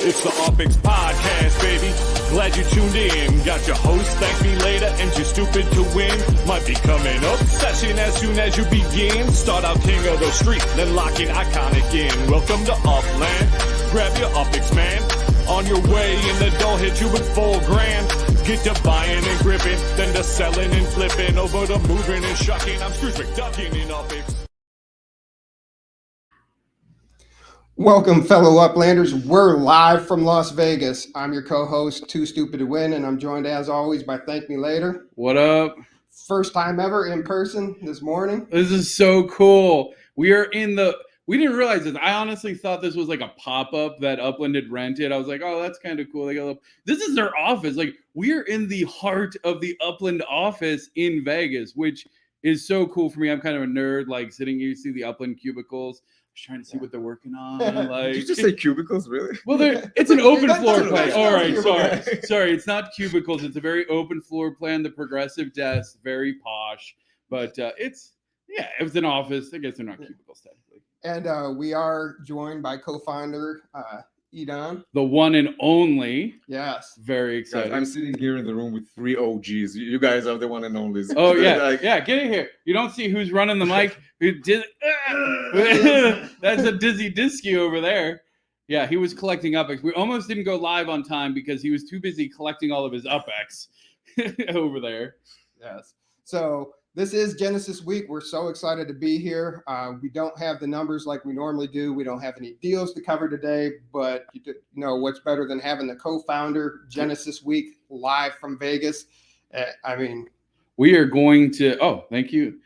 It's the UPX Podcast, baby. Glad you tuned in. Got your host, ThankMeLater, and you're stupid to win. Might be coming up. Session as soon as you begin. Start out king of the street, then lock in iconic in. Welcome to Upland. Grab your UPX, man. On your way in the door, hit you with $4,000. Get to buying and gripping, then to selling and flipping. Over to moving and shucking. I'm Scrooge McDuckin in UPX. Welcome, fellow Uplanders. We're live from Las Vegas. I'm your co-host, Too Stupid to Win, and I'm joined, as always, by ThankMeLater. What up? First time ever in person this morning. This is so cool. We didn't realize this. I honestly thought this was like a pop-up that Upland had rented. I was like, oh, that's kind of cool. This is their office. Like, we're in the heart of the Upland office in Vegas, which is so cool for me. I'm kind of a nerd, like sitting here, you see the Upland cubicles. Trying to see what they're working on. Like, did you just say cubicles, really? Well, it's an open floor plan. All right, sorry. It's not cubicles. It's a very open floor plan. The progressive desk, very posh. But it was an office. I guess they're not cubicles technically. And we are joined by co-founder Idan. The one and only. Yes. Very excited. I'm sitting here in the room with three OGs. You guys are the one and only. Oh, yeah. Get in here. You don't see who's running the mic. That's a Dizzy Disky over there. Yeah, he was collecting UPX. We almost didn't go live on time because he was too busy collecting all of his UPX over there. Yes. So this is Genesis Week. We're so excited to be here. We don't have the numbers like we normally do. We don't have any deals to cover today, but you know what's better than having the co-founder Genesis Week live from Vegas. We are going to. Oh, thank you,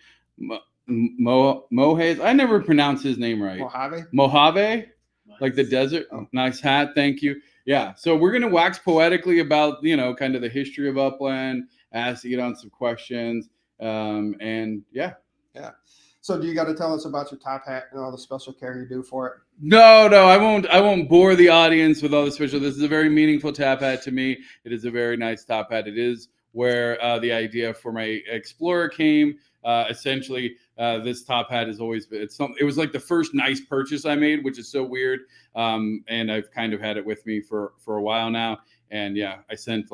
Mojave. I never pronounce his name right. Mojave, like the desert. Oh. Nice hat. Thank you. Yeah. So we're gonna wax poetically about kind of the history of Upland. Ask Idan some questions. And yeah. So do you got to tell us about your top hat and all the special care you do for it? No, I won't bore the audience with all the special. This is a very meaningful top hat to me. It is a very nice top hat. It is where the idea for my Explorer came. Essentially, this top hat has always been. It was like the first nice purchase I made, which is so weird. And I've kind of had it with me for a while now. And yeah, I sent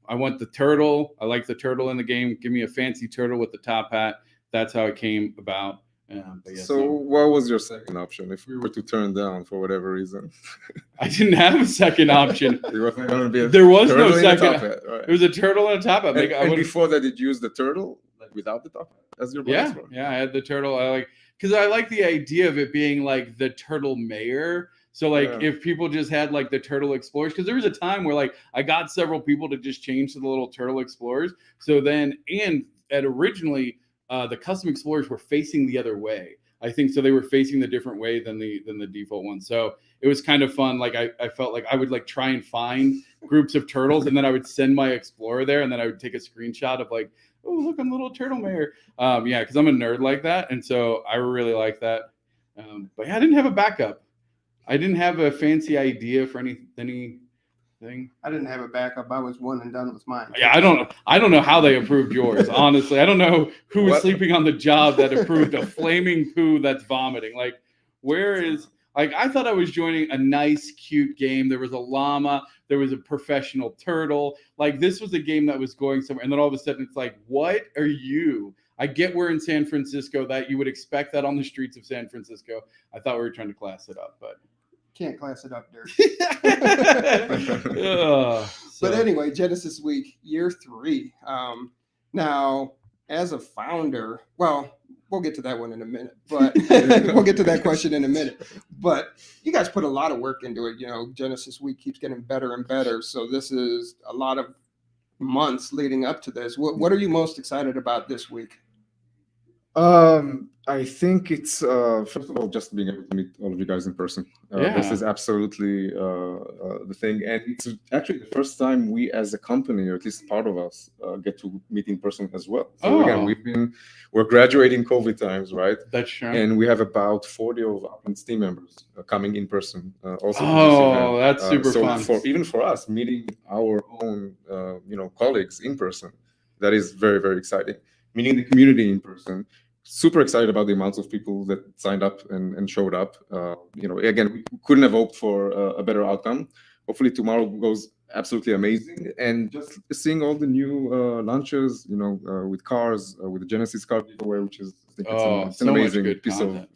I want the turtle. I like the turtle in the game. Give me a fancy turtle with the top hat. That's how it came about. What was your second option if we were to turn down for whatever reason? I didn't have a second option. There was no second. Hat, right? It was a turtle and a top hat. And before that, did you use the turtle without the top hat as your yeah, I had the turtle. Because I like the idea of it being like the turtle mayor. So if people just had like the Turtle Explorers, because there was a time where I got several people to just change to the little Turtle Explorers. So then, originally the custom Explorers were facing the other way. I think so. They were facing the different way than the default one. So it was kind of fun. I felt like I would try and find groups of turtles, and then I would send my Explorer there, and then I would take a screenshot of oh, look, I'm little turtle mayor. Because I'm a nerd like that, and so I really like that. But yeah, I didn't have a backup. I didn't have a fancy idea for anything. I didn't have a backup. I was one and done with mine. Yeah, I don't know how they approved yours. Honestly, I don't know who was sleeping on the job that approved a flaming poo that's vomiting. Where is? I thought I was joining a nice, cute game. There was a llama. There was a professional turtle. This was a game that was going somewhere, and then all of a sudden it's what are you? I get we're in San Francisco, that you would expect that on the streets of San Francisco. I thought we were trying to class it up, but can't class it up, Dirk. But anyway, Genesis Week, year 3. Now, as a founder, well, we'll get to that one in a minute, but we'll get to that question in a minute. But you guys put a lot of work into it. Genesis Week keeps getting better and better. So this is a lot of months leading up to this. What are you most excited about this week? I think it's first of all just being able to meet all of you guys in person. This is absolutely the thing, and it's actually the first time we as a company, or at least part of us, get to meet in person as well. So again, we're graduating COVID times, right? That's true. And we have about 40 of our team members coming in person. Also, that's super fun. Even for us, meeting our own colleagues in person, that is very, very exciting. Meeting the community in person. super excited about the amounts of people that signed up and showed up. Again, we couldn't have hoped for a better outcome. Hopefully tomorrow goes absolutely amazing, and just seeing all the new launches, with cars, with the Genesis car giveaway, which is, I think it's an amazing piece of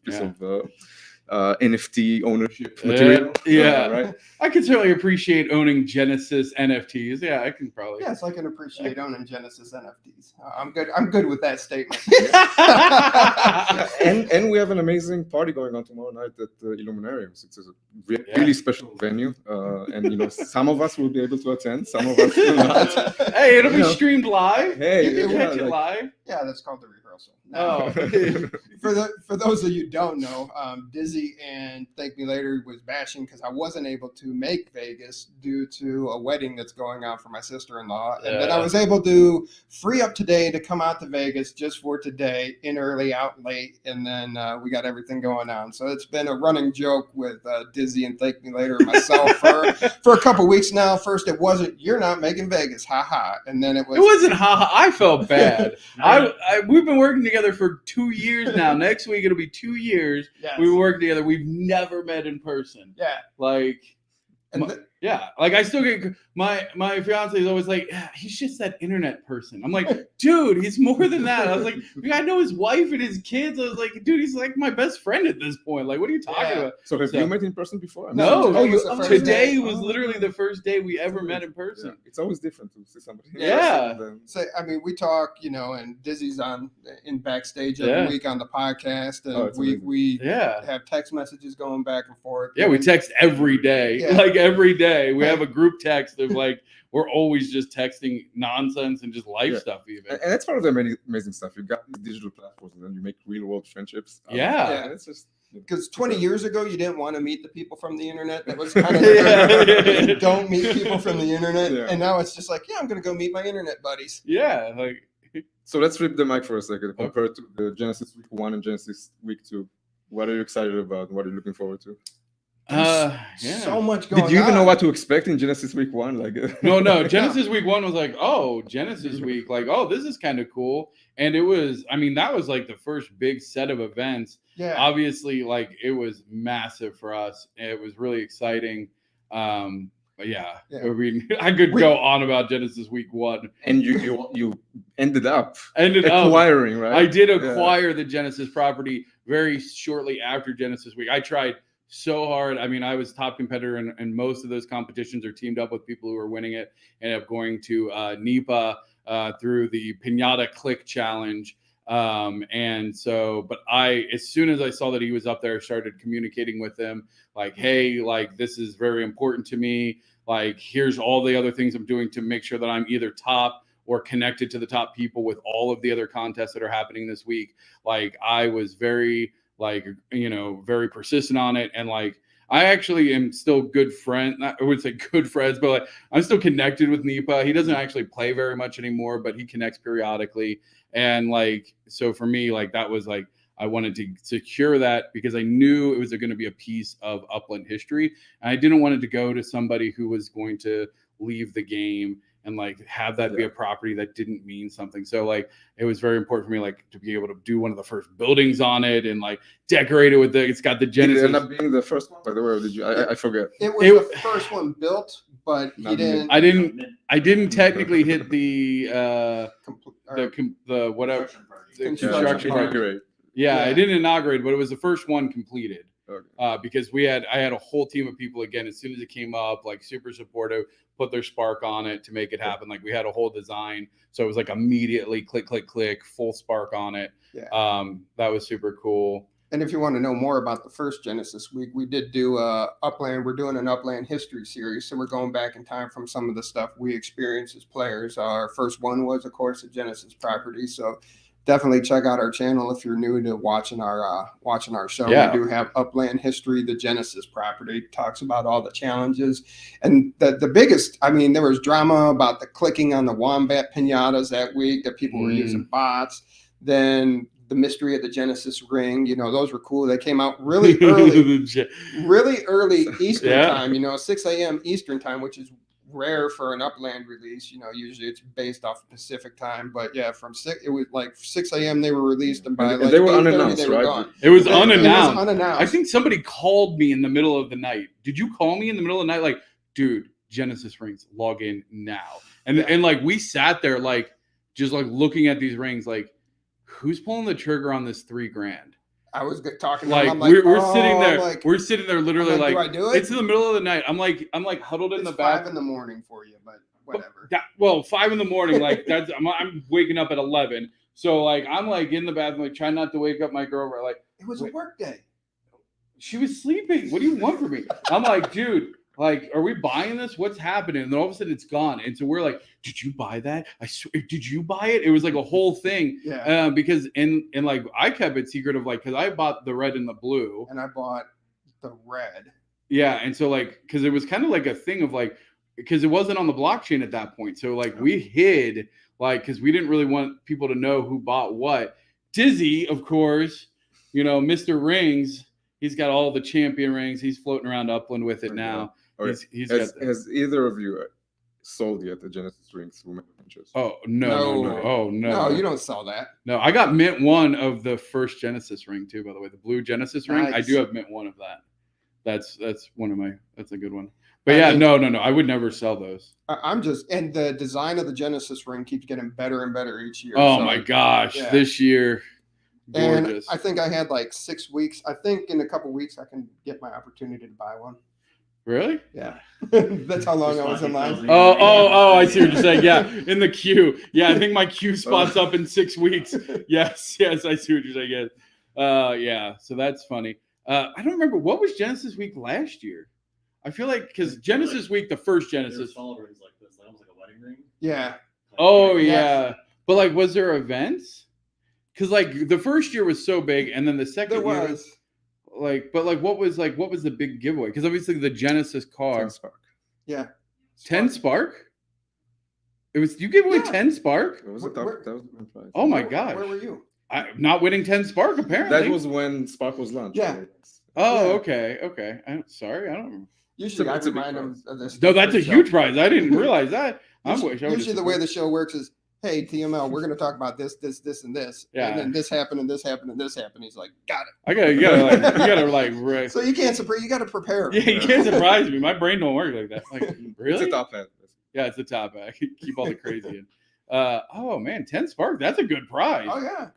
NFT ownership material. Right. I can certainly appreciate owning Genesis NFTs. Yeah, I can probably. Yes, I can appreciate owning Genesis NFTs. I'm good with that statement. and we have an amazing party going on tomorrow night at Illuminariums. It's a really special venue, and some of us will be able to attend, some of us will not. Hey, it'll be streamed live. Hey, you can catch it live. Yeah, that's called the rehearsal. Oh. For those of you who don't know, Dizzy and ThankMeLater was bashing because I wasn't able to make Vegas due to a wedding that's going on for my sister-in-law, and then I was able to free up today to come out to Vegas just for today, in early, out late, and then we got everything going on. So it's been a running joke with Dizzy and ThankMeLater and myself for a couple weeks now. First, it wasn't, you're not making Vegas, haha, and then it wasn't haha. I felt bad. We've been working together for 2 years now. Next week it'll be 2 years. Yes. We work together. We've never met in person. Yeah. Like I still get my fiance is always like, he's just that internet person. I'm like, dude, he's more than that. I was like, I know his wife and his kids. I was like, dude, he's like my best friend at this point. Like, what are you talking about? So have you met in person before? No, today was literally the first day we ever met in person. Yeah. It's always different to see somebody. So we talk, and Dizzy's in backstage every week on the podcast, and we have text messages going back and forth. Yeah, we text every day. Yeah. Like every day, we have a group text of like we're always just texting nonsense and just life stuff even. And that's part of the amazing stuff. You've got these digital platforms, and then you make real world friendships. It's just because 20 years ago you didn't want to meet the people from the internet. That was kind of don't meet people from the internet, and now it's just like, I'm gonna go meet my internet buddies. Yeah, like. So let's flip the mic for a second. Compared to the Genesis Week 1 and Genesis Week 2, what are you excited about? What are you looking forward to? So much going on. Did you even know what to expect in Genesis Week 1? No. Genesis Week 1 was like, Genesis Week, like, this is kind of cool. And it was, that was like the first big set of events. Yeah. Obviously, like, it was massive for us. It was really exciting. But I could go on about Genesis Week 1. And you ended up acquiring, right? I did acquire the Genesis property very shortly after Genesis Week. I tried so hard. I was top competitor in most of those competitions, or teamed up with people who were winning it. Ended up going to NEPA through the Pinata Click Challenge. But as soon as I saw that he was up there, I started communicating with him like, hey, like, this is very important to me. Like, here's all the other things I'm doing to make sure that I'm either top or connected to the top people with all of the other contests that are happening this week. Like, I was very, very persistent on it. And like, I actually am still good friend. I would say good friends, but like, I'm still connected with NEPA. He doesn't actually play very much anymore, but he connects periodically. And like, so for me, like, that was like, I wanted to secure that because I knew it was going to be a piece of Upland history. And I didn't want it to go to somebody who was going to leave the game and like have that be a property that didn't mean something. So like, it was very important for me, like, to be able to do one of the first buildings on it and like decorate it with it's got the Genesis. Did it end up being the first one, by the way, or did you? I forget. It was the first one built, but he didn't. I didn't technically hit the whatever construction part. Yeah, I didn't inaugurate, but it was the first one completed. Okay. Because I had a whole team of people, again, as soon as it came up, like, super supportive, put their spark on it to make it happen. Like, we had a whole design, so it was like immediately click, full spark on it. Yeah. That was super cool. And if you want to know more about the first Genesis Week, we did do Upland. We're doing an Upland history series, so we're going back in time from some of the stuff we experienced as players. Our first one was, of course, a Genesis property. So definitely check out our channel if you're new to watching our show. Yeah. We do have Upland history, the Genesis property, talks about all the challenges. And the biggest, there was drama about the clicking on the wombat pinatas that week, that people were using bots. Then the mystery of the Genesis ring, those were cool. They came out really early Eastern time, 6 a.m. Eastern time, which is rare for an Upland release. Usually it's based off Pacific time. But yeah, it was like 6 a.m. they were released, and by like they were 8:30 unannounced, they were right? gone. It was It unannounced. was unannounced. I think somebody called me in the middle of the night. Did you call me in the middle of the night? Like, dude, Genesis rings, log in now. And like we sat there like just like looking at these rings, like who's pulling the trigger on this $3,000? I was talking to Like, him. I'm like, we're sitting there. like, We're sitting there literally I'm like, like, do I do it? It's in the middle of the night. I'm like huddled in It's the back. 5 a.m. for you, but whatever. 5 a.m. Like that's I'm waking up at 11. So like I'm like in the bathroom, like trying not to wake up my girlfriend. Like It was a work day. she was sleeping. What do you want from me? I'm like, dude, like, are we buying this? What's happening? And then all of a sudden it's gone. And so we're like, did you buy that? I swear, did you buy it? It was like a whole thing. Yeah. Because and like I kept it secret of like, because I bought the red and the blue. And I bought the red. Yeah. And so like, because it was kind of like a thing of like, because it wasn't on the blockchain at that point. So like we hid, like, because we didn't really want people to know who bought what. Dizzy, of course, Mr. Rings, he's got all the champion rings. He's floating around Upland with it now. Okay. Has either of you sold yet the Genesis rings through Ventures? Oh no. Oh no. No, you don't sell that. No, I got mint 1 of the first Genesis ring too, by the way. The blue Genesis ring. Nice. I do have mint 1 of that. That's one of my that's a good one. But no. I would never sell those. And the design of the Genesis ring keeps getting better and better each year. Oh my gosh. Yeah. This year. Gorgeous. And I think I had like 6 weeks. I think in a couple weeks I can get my opportunity to buy one. Really? Yeah. That's how long I was in line. Oh, I see what you're saying. Yeah, in the queue. Yeah, I think my queue spot's up in 6 weeks. Yes, I see what you're saying. Yeah, so that's funny. I don't remember. What was Genesis Week last year? I feel like, because Genesis Week, the first Genesis. Solid rings like this. That was like a wedding ring. Yeah. Oh, yeah. But like, was there events? Because like the first year was so big, and then the second year was. Like, but like, what was the big giveaway? Because obviously the Genesis car. 10 Spark. Yeah. 10 Spark? It was, you gave away 10 Spark? That was a top, that was the prize. Oh my gosh. Where were you? Not winning 10 Spark, apparently. That was when Spark was launched. Yeah. Oh, okay. I'm sorry. I don't. Usually I remind them of this. No, that's a huge prize. I didn't realize that. Usually the way the show works is, hey, TML, we're going to talk about this, and this. Yeah. And then this happened, and this happened, and this happened. He's like, got it. You gotta like. So you can't you got to prepare. Yeah, you can't surprise me. My brain don't work like that. Like, really? It's a top end. Yeah, it's a top end. Keep all the crazy in. Oh man, 10 Spark. That's a good prize. Oh yeah.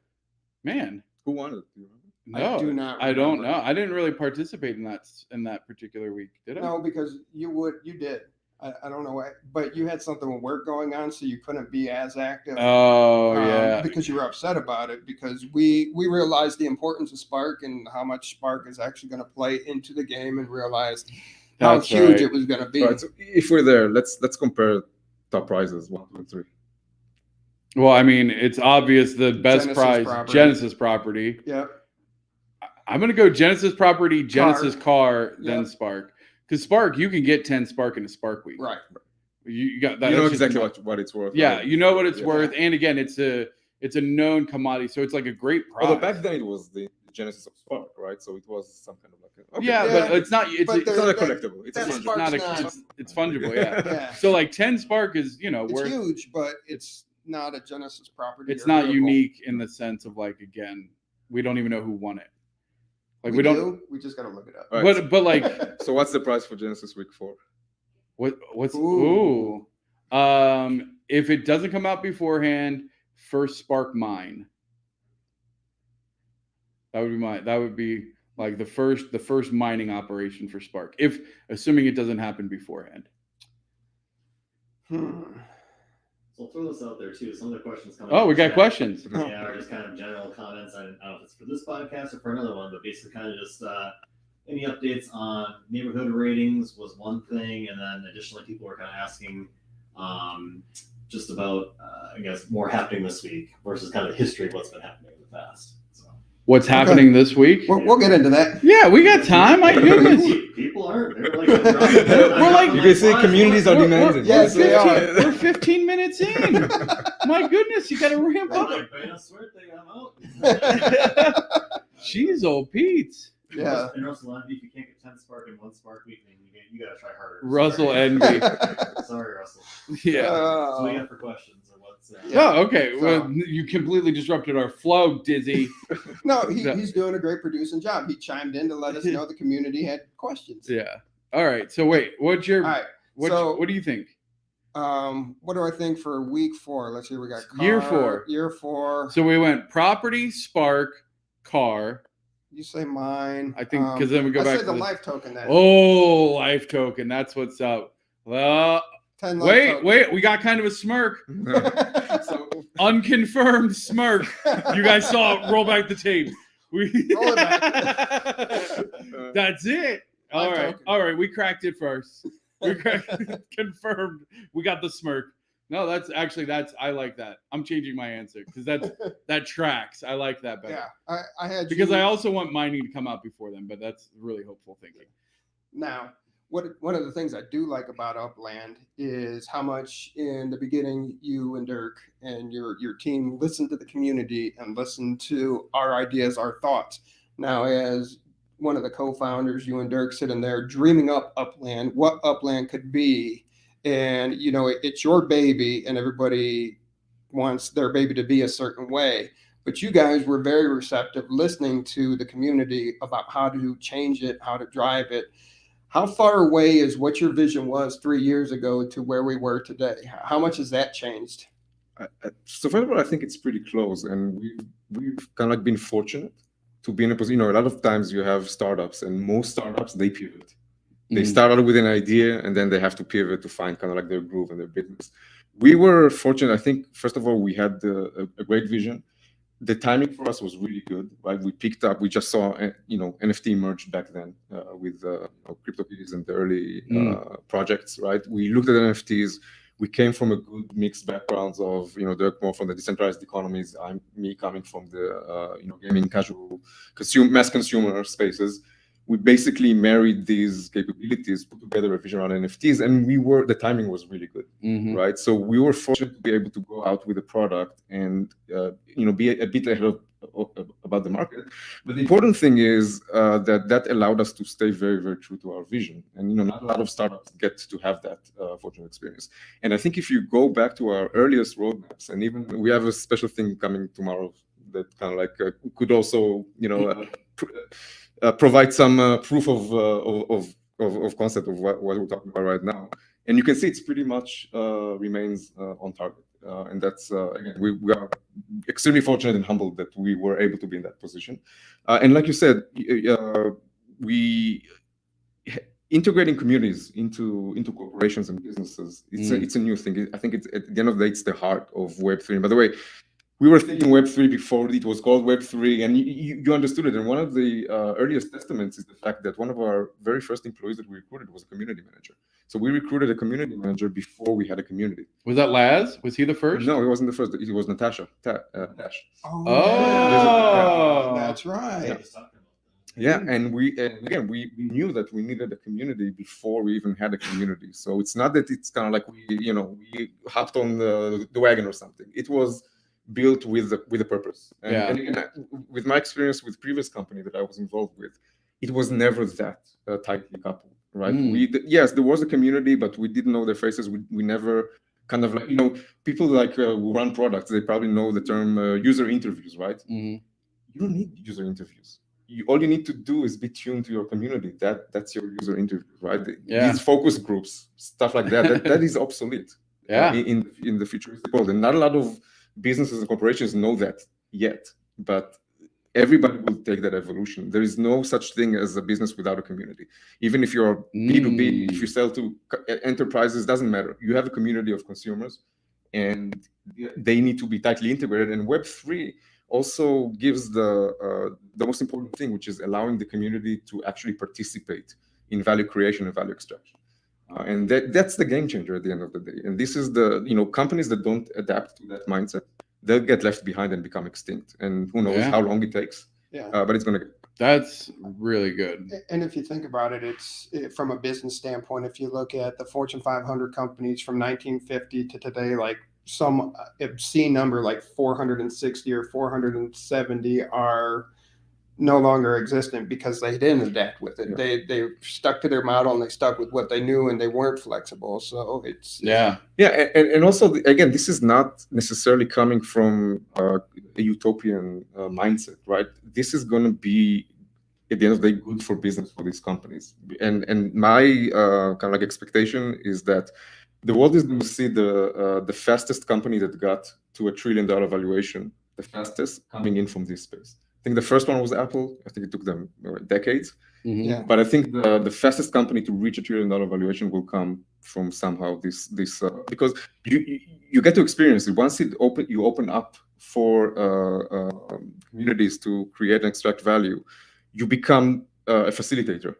Man. Who won it? Do you remember? No, I do not remember. I don't know. I didn't really participate in that particular week, did I? No, because you did. I don't know why, but you had something with work going on, so you couldn't be as active. Oh, yeah. Because you were upset about it, because we realized the importance of Spark and how much Spark is actually going to play into the game, and realized how huge it was going to be. Right, so if we're there, let's compare top prizes 1, 2, 3. Well, I mean, it's obvious the best Genesis prize, property. Genesis property. Yep. I'm going to go Genesis property, Genesis car, then Yep. Spark. Because Spark, you can get 10 Spark in a Spark week. Right. You got that. You know exactly what it's worth. Yeah, right? you know what it's Yeah. worth. And again, it's a known commodity. So it's like a great prize. Although back then it was the Genesis of Spark, right? So it was some kind of like Yeah, but it's not. It's it's not a collectible. It's a that fungible. Spark's it's fungible. Yeah. Yeah. So like 10 Spark is It's worth. huge, but it's not a Genesis property. It's or not vehicle. unique in the sense of like, again, we don't even know who won it. Like We don't. do. We just got to look it up. All right, But like, so what's the price for Genesis Week 4? what's Ooh. if it doesn't come out beforehand, first Spark mine. That would be like the first mining operation for Spark. Assuming it doesn't happen beforehand. So I'll throw this out there too. Some of the questions coming. Oh, we got questions. Yeah, or just kind of general comments. I don't know if it's for this podcast or for another one, but basically kind of just any updates on neighborhood ratings was one thing, and then additionally people were kind of asking just about I guess more happening this week versus kind of history of what's been happening in the past. So What's happening this week? We'll get into that. Yeah, we got time. My goodness. People aren't. They're like, We're like- You can say communities are demanding. Yes, they are. We're 15 minutes in. My goodness, you got to ramp I'm up. like, man, I swear thing, I'm out. Jeez, old Pete. Yeah. In Russell, if you can't get 10 Spark in one Spark week, then you you gotta try harder. Russell Sorry. envy. Sorry, Russell. Yeah. So we have for questions or what's Oh, okay. So- Well, you completely disrupted our flow, Dizzy. No, he's doing a great producing job. He chimed in to let us know the community had questions. Yeah. All right. So wait, what's your All right. what do you think? What do I think for week 4? Let's see. We got Year 4. Year 4. So we went property, spark, car. You say mine. I think because then we go I back said to the life token. Then. Oh, life token. That's what's up. Well, 10 life tokens. wait. We got kind of a smirk. So Unconfirmed smirk. You guys saw it. Roll back the tape. Roll it That's it. Life All right. token. All right. We cracked it first. We cracked confirmed. We got the smirk. No, that's I like that. I'm changing my answer because that tracks. I like that better. Yeah, I had Because you, I also want mining to come out before then, but that's really hopeful thinking. now. One of the things I do like about Upland is how much in the beginning you and Dirk and your team listened to the community and listened to our ideas, our thoughts. Now, as one of the co-founders, you and Dirk sitting there dreaming up Upland, what Upland could be, and it's your baby, and everybody wants their baby to be a certain way. But you guys were very receptive, listening to the community about how to change it, how to drive it. How far away is what your vision was 3 years ago to where we were today? How much has that changed? So first of all, I think it's pretty close, and we've kind of like been fortunate to be in a position. A lot of times you have startups, and most startups they pivot. They start out with an idea, and then they have to pivot to find kind of like their groove and their business. We were fortunate. I think first of all we had a great vision. The timing for us was really good, right? We picked up. We just saw, NFT emerge back then with CryptoKitties and the early projects, right? We looked at NFTs. We came from a good mixed backgrounds of, Dirk more from the decentralized economies. Me coming from the, gaming casual mass consumer spaces. We basically married these capabilities, put together a vision around NFTs, and the timing was really good, right? So we were fortunate to be able to go out with a product and, be a bit ahead about the market. But the important thing is that allowed us to stay very, very true to our vision. And, not a lot of startups get to have that fortunate experience. And I think if you go back to our earliest roadmaps, and even we have a special thing coming tomorrow that kind of like could also, provide some proof of concept of what we're talking about right now, and you can see it's pretty much remains on target, and that's again we are extremely fortunate and humbled that we were able to be in that position, and like you said, we integrating communities into corporations and businesses. It's a new thing. I think it's at the end of the day, it's the heart of Web3. And by the way, we were thinking Web3 before it was called Web3, and you understood it. And one of the earliest testaments is the fact that one of our very first employees that we recruited was a community manager. So we recruited a community manager before we had a community. Was that Laz? Was he the first? No, he wasn't the first. It was Natasha. Dash. Oh, that's right. Yeah, and we knew that we needed a community before we even had a community. So it's not that it's kind of like we hopped on the wagon or something. It was built with a purpose. And again, with my experience with previous company that I was involved with, it was never that tightly coupled, right? Yes, there was a community, but we didn't know their faces. We never kind of like, people like who run products, they probably know the term user interviews, right? You don't need user interviews. All you need to do is be tuned to your community. That's your user interview, right? These focus groups, stuff like that is obsolete in the futuristic world. And not a lot of businesses and corporations know that yet, but everybody will take that evolution. There is no such thing as a business without a community. Even if you're B2B, if you sell to enterprises, doesn't matter. You have a community of consumers, and they need to be tightly integrated. And Web3 also gives the most important thing, which is allowing the community to actually participate in value creation and value extraction. And that's the game changer at the end of the day. And this is companies that don't adapt to that mindset, they'll get left behind and become extinct. And who knows how long it takes. But it's going to get. That's really good. And if you think about it, from a business standpoint, if you look at the Fortune 500 companies from 1950 to today, like some obscene number like 460 or 470 are no longer existent because they didn't adapt with it. Yeah. They stuck to their model and they stuck with what they knew and they weren't flexible. So it's Yeah. And also again, this is not necessarily coming from a utopian mindset, right? This is going to be at the end of the day good for business for these companies. And my kind of like expectation is that the world is going to see the fastest company that got to $1 trillion valuation, the fastest coming in from this space. I think the first one was Apple. I think it took them decades. yeah. But I think the fastest company to reach $1 trillion valuation will come from somehow this because you get to experience it once you open up for communities to create and extract value. You become a facilitator.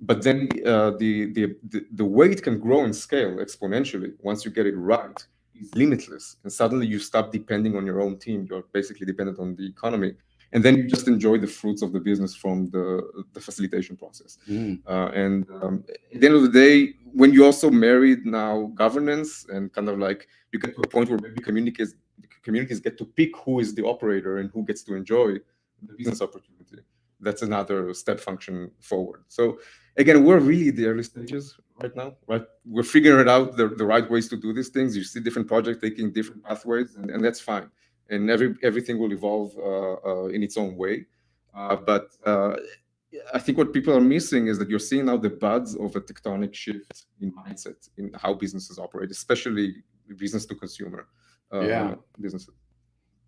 But then the way it can grow and scale exponentially once you get it right is limitless, and suddenly you stop depending on your own team. You're basically dependent on the economy. And then you just enjoy the fruits of the business from the facilitation process. And at the end of the day, when you also married now governance and kind of like you get to a point where maybe communities get to pick who is the operator and who gets to enjoy the business opportunity. That's another step function forward. So again, we're really the early stages right now, right? We're figuring out the right ways to do these things. You see different projects taking different pathways, and that's fine. And everything will evolve in its own way. But I think what people are missing is that you're seeing now the buds of a tectonic shift in mindset in how businesses operate, especially business to consumer businesses.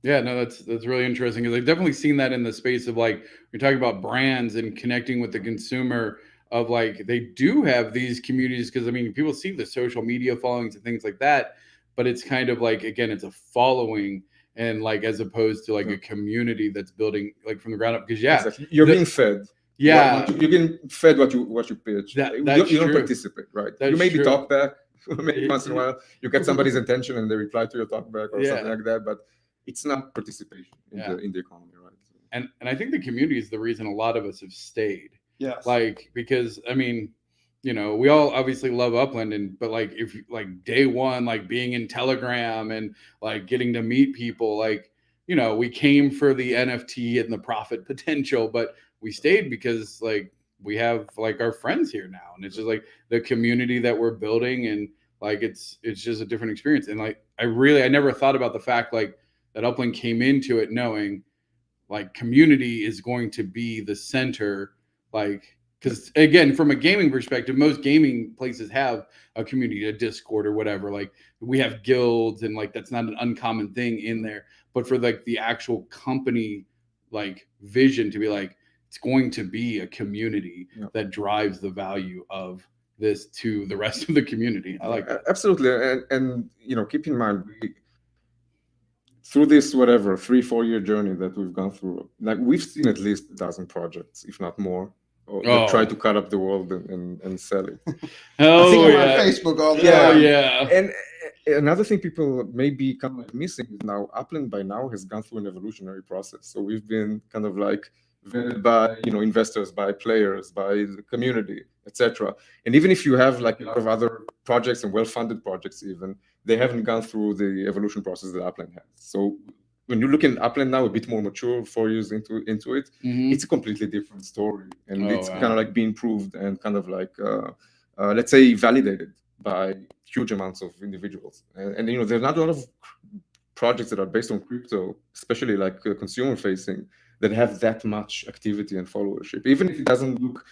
Yeah, no, that's really interesting because I've definitely seen that in the space of like you're talking about brands and connecting with the consumer of like they do have these communities because I mean people see the social media followings and things like that, but it's kind of like again it's a following and like as opposed to like a community that's building like from the ground up because exactly. You're being fed. Yeah, you're getting fed what you pitch. You don't participate, right? You maybe talk back maybe once in a while. You get somebody's attention and they reply to your talk back or something like that, but it's not participation in the economy, right? And I think the community is the reason a lot of us have stayed. Yes. Like because I mean, you know, we all obviously love Upland, but like if like day one, like being in Telegram and like getting to meet people, like you know, we came for the NFT and the profit potential, but we stayed because like we have like our friends here now, and it's just like the community that we're building, and like it's just a different experience. And like I never thought about the fact like that Upland came into it knowing like community is going to be the center, like because again, from a gaming perspective, most gaming places have a community, a Discord or whatever. Like we have guilds and like that's not an uncommon thing in there. But for like the actual company like vision to be like it's going to be a community that drives the value of this to the rest of the community. I like that. Absolutely. And you know, keep in mind through this 3-4 year journey that we've gone through, like we've seen at least 12 projects, if not more, that try to cut up the world and sell it. I think I'm on Facebook all the time. Yeah. And another thing people may be kind of like missing is now Upland by now has gone through an evolutionary process. So we've been kind of like vetted by investors, by players, by the community, etc. And even if you have like a lot of other projects and well-funded projects, even they haven't gone through the evolution process that Upland has. So when you look at Upland now, a bit more mature, 4 years into it, it's a completely different story, and it's kind of like being proved and kind of like let's say validated by huge amounts of individuals. And there's not a lot of projects that are based on crypto, especially like consumer facing, that have that much activity and followership, even if it doesn't look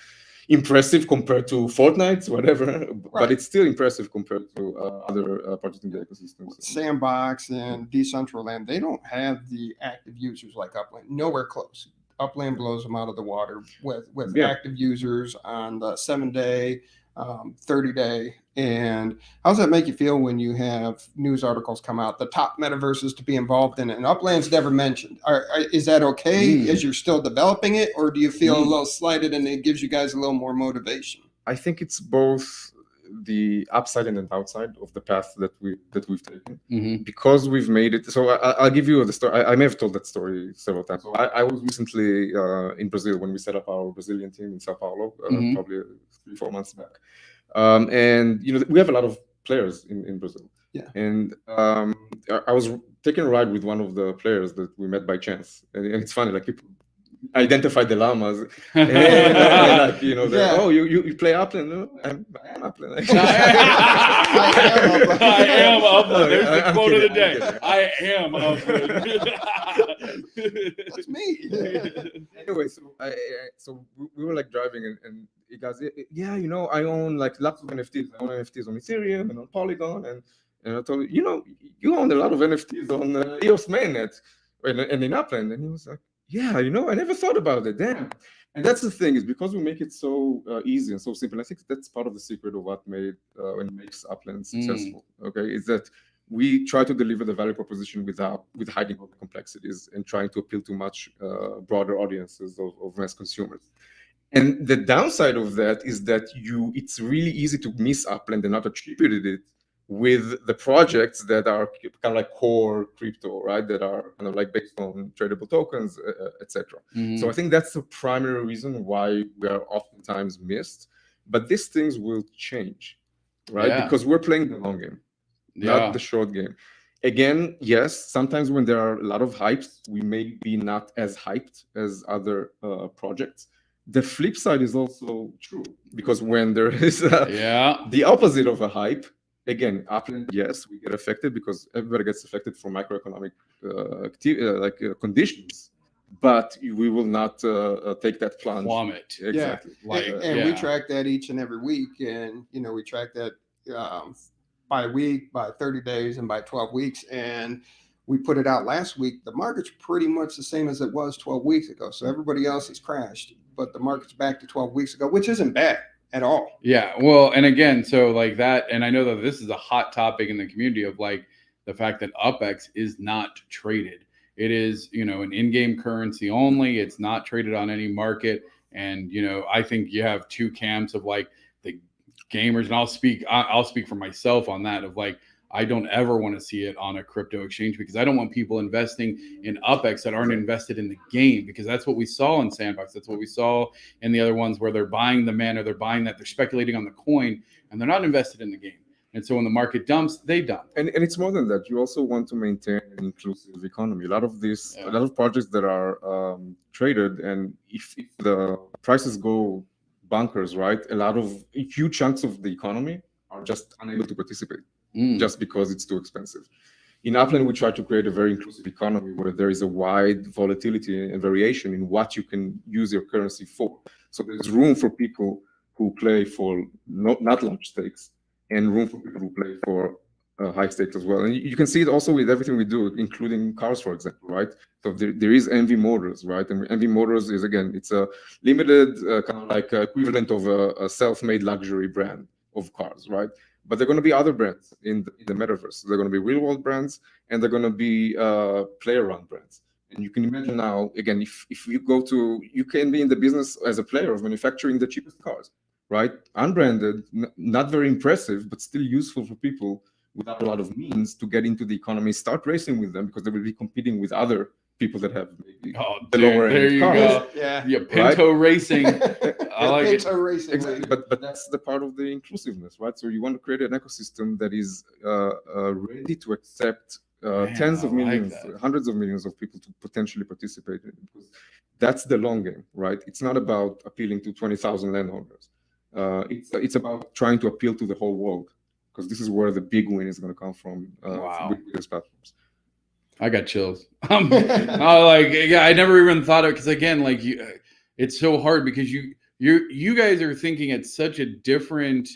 impressive compared to Fortnite, whatever, but it's still impressive compared to other projects in the ecosystem. Sandbox and Decentraland, they don't have the active users like Upland. Nowhere close. Upland blows them out of the water with active users on the 7-day, 30-day. And how does that make you feel when you have news articles come out, the top metaverses to be involved in it, and Upland's never mentioned? Is that okay as you're still developing it, or do you feel a little slighted and it gives you guys a little more motivation? I think it's both the upside and the downside of the path that we've taken, because we've made it. So I'll give you the story. I may have told that story several times. So I was recently in Brazil when we set up our Brazilian team in Sao Paulo, probably 3-4 months back. And we have a lot of players in Brazil. Yeah. And I was taking a ride with one of the players that we met by chance, and it's funny, like people identify the llamas. And like, you know, Yeah. oh, you play Upland? No, I am Upland. I am Upland. There's the I'm quote of the kidding, day. I'm kidding. I am Upland. That's me. Anyway, so we were like driving, and he goes, yeah, you know, I own like lots of NFTs. I own NFTs on Ethereum and on Polygon, and I told him, you know, you own a lot of NFTs on EOS mainnet and in Upland. And he was like, yeah, you know, I never thought about it. Damn. And that's the thing, is because we make it so easy and so simple. I think that's part of the secret of what makes Upland successful. Okay, is that we try to deliver the value proposition with hiding all the complexities and trying to appeal to much broader audiences of mass consumers. And the downside of that is that it's really easy to miss Upland and not attribute it with the projects that are kind of like core crypto, right? That are kind of like based on tradable tokens, etc. So I think that's the primary reason why we are oftentimes missed. But these things will change, right? Yeah. Because we're playing the long game, not the short game. Again, yes, sometimes when there are a lot of hypes, we may be not as hyped as other projects. The flip side is also true, because when there is the opposite of a hype, again, Upland, yes, we get affected because everybody gets affected from macroeconomic conditions, but we will not take that plunge. Plummet. Exactly. Yeah. We track that each and every week, and you know, we track that by week, by 30 days, and by 12 weeks. And we put it out last week. The market's pretty much the same as it was 12 weeks ago. So everybody else has crashed, but the market's back to 12 weeks ago, which isn't bad at all. Yeah. Well, and again, so like that, and I know that this is a hot topic in the community of like the fact that UPX is not traded. It is, you know, an in-game currency only. It's not traded on any market. And, you know, I think you have two camps of like the gamers, and I'll speak for myself on that, of like, I don't ever want to see it on a crypto exchange, because I don't want people investing in UPX that aren't invested in the game, because that's what we saw in Sandbox. That's what we saw in the other ones where they're buying the mana, they're buying that, they're speculating on the coin, and they're not invested in the game. And so when the market dumps, they dump. And it's more than that. You also want to maintain an inclusive economy. A lot of projects that are traded, and if the prices go bonkers, right, a lot of huge chunks of the economy are just unable to participate. Just because it's too expensive. In Upland, we try to create a very inclusive economy where there is a wide volatility and variation in what you can use your currency for. So there's room for people who play for not large stakes, and room for people who play for high stakes as well. And you can see it also with everything we do, including cars, for example, right? So there is MV Motors, right? And MV Motors is, again, it's a limited kind of like equivalent of a self-made luxury brand of cars, right? But there are going to be other brands in the metaverse. They're going to be real-world brands, and they're going to be player-run brands. And you can imagine now, again, if you can be in the business as a player of manufacturing the cheapest cars, right? Unbranded, not very impressive, but still useful for people without a lot of means to get into the economy, start racing with them, because they will be competing with other people that have maybe the lower end cars. Go. Yeah, Pinto racing. I like Pinto it. racing. Exactly, but that's the part of the inclusiveness, right? So you want to create an ecosystem that is ready to accept tens of millions, hundreds of millions of people to potentially participate in it, because that's the long game, right? It's not about appealing to 20,000 landowners. It's about trying to appeal to the whole world, because this is where the big win is going to come from with these platforms. I got chills. I never even thought of it, because again, like it's so hard, because you guys are thinking at such a different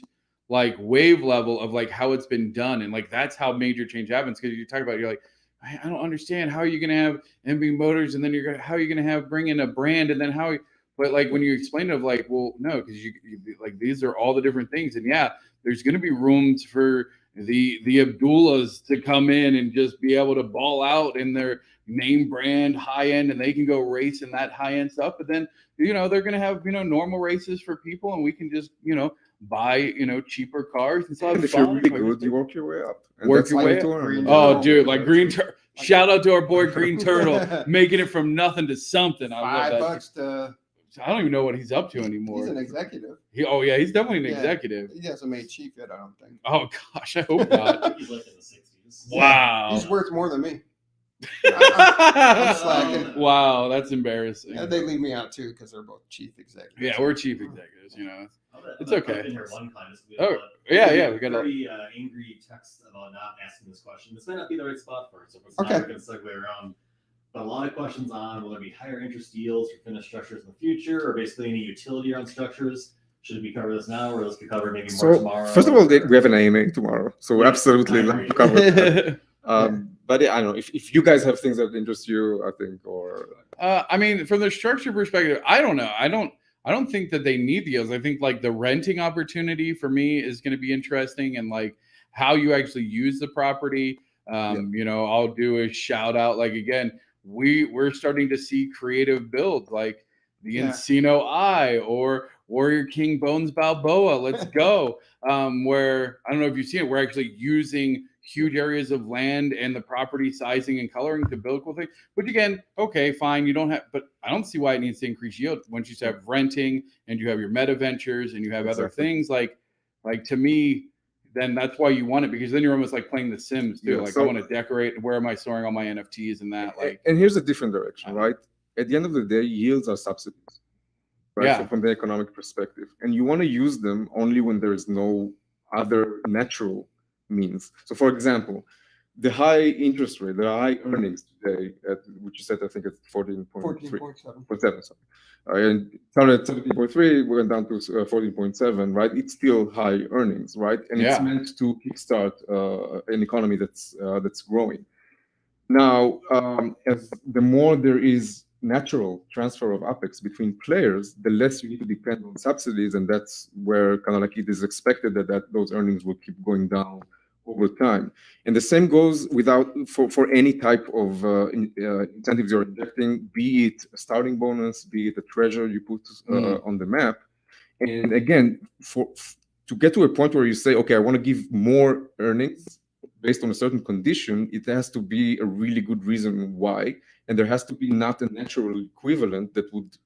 like wave level of like how it's been done, and like that's how major change happens. Because you talk about, you're like, I don't understand how you're gonna have MV Motors, and then how are you gonna bring in a brand, and then but like when you explain it, of like, well, no, because you like these are all the different things, and yeah, there's gonna be rooms for the Abdullahs to come in and just be able to ball out in their name brand high end, and they can go race in that high end stuff. But then, you know, they're going to have, you know, normal races for people, and we can just, you know, buy, you know, cheaper cars and stuff. And if you're really good, you work your way up. And work your way up. Oh, dude, like Green Turtle. Shout out to our boy Green Turtle, making it from nothing to something. I love that. $5 to. I don't even know what he's up to anymore. He's an executive. He's definitely an executive. He hasn't made chief yet, I don't think. Oh gosh, I hope not. He's like in the 60s. Wow. He's worth more than me. I'm slacking. Wow, that's embarrassing. Yeah, they leave me out too because they're both chief executives. Yeah, we're chief executives, you know. It's okay. In here one time. Oh, yeah, we got a very angry text about not asking this question. This might not be the right spot for it, so if it's Okay. not, we're going to segue around. But a lot of questions on will there be higher interest yields for finished structures in the future, or basically any utility around structures? Should we cover this now, or let's cover maybe more tomorrow? First of all, we have an AMA tomorrow, so Yeah, absolutely I love agree. to cover that. But yeah, I don't know if you guys have things that interest you, I think, or I mean, from the structure perspective, I don't know. I don't think that they need the yields. I think like the renting opportunity for me is going to be interesting, and like how you actually use the property. You know, I'll do a shout out. Like again, we're starting to see creative builds like the Encino Eye or Warrior King Bones Balboa. Let's go. Where I don't know if you've seen it, we're actually using huge areas of land and the property sizing and coloring to build cool things. Which again, okay, fine. You don't have, but I don't see why it needs to increase yield once you have renting and you have your meta ventures and you have other things like to me, then that's why you want it, because then you're almost like playing The Sims too. Yeah, like so- I want to decorate. Where am I storing all my NFTs and that? Like, and here's a different direction, right? At the end of the day, yields are subsidies, right? Yeah. So from the economic perspective, and you want to use them only when there is no other natural means. So, for example, the high interest rate, the high earnings today, which you said, I think it's 14.3. 14.7. And it started at 17.3, went down to 14.7, right? It's still high earnings, right? And it's meant to kickstart an economy that's growing. Now, as the more there is natural transfer of UPX between players, the less you need to depend on subsidies, and that's where kind of like it is expected that those earnings will keep going down over time. And the same goes for any type of incentives you're injecting, be it a starting bonus, be it a treasure you put on the map. And again, to get to a point where you say, okay, I want to give more earnings based on a certain condition, it has to be a really good reason why. And there has to be not a natural equivalent that would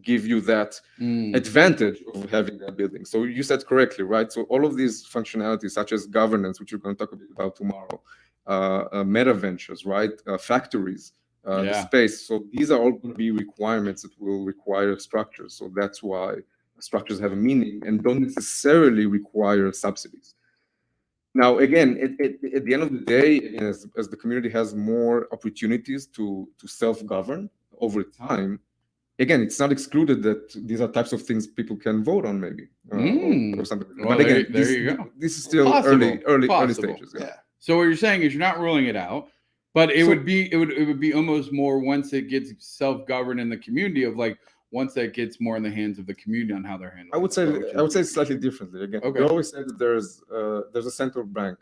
give you that advantage of having that building. So you said correctly, right? So all of these functionalities, such as governance, which we're going to talk a bit about tomorrow, meta ventures, right? Factories, the space. So these are all going to be requirements that will require structures. So that's why structures have a meaning and don't necessarily require subsidies. Now, again, at the end of the day, as the community has more opportunities to self-govern over time, again, it's not excluded that these are types of things people can vote on, maybe, or something. Well, but again, there you go. This is still Possible. early stages. Yeah. So what you're saying is you're not ruling it out, but it would be almost more once it gets self-governed in the community of like once that gets more in the hands of the community on how they're handling. I would say slightly differently. Again, we always say that there's a central bank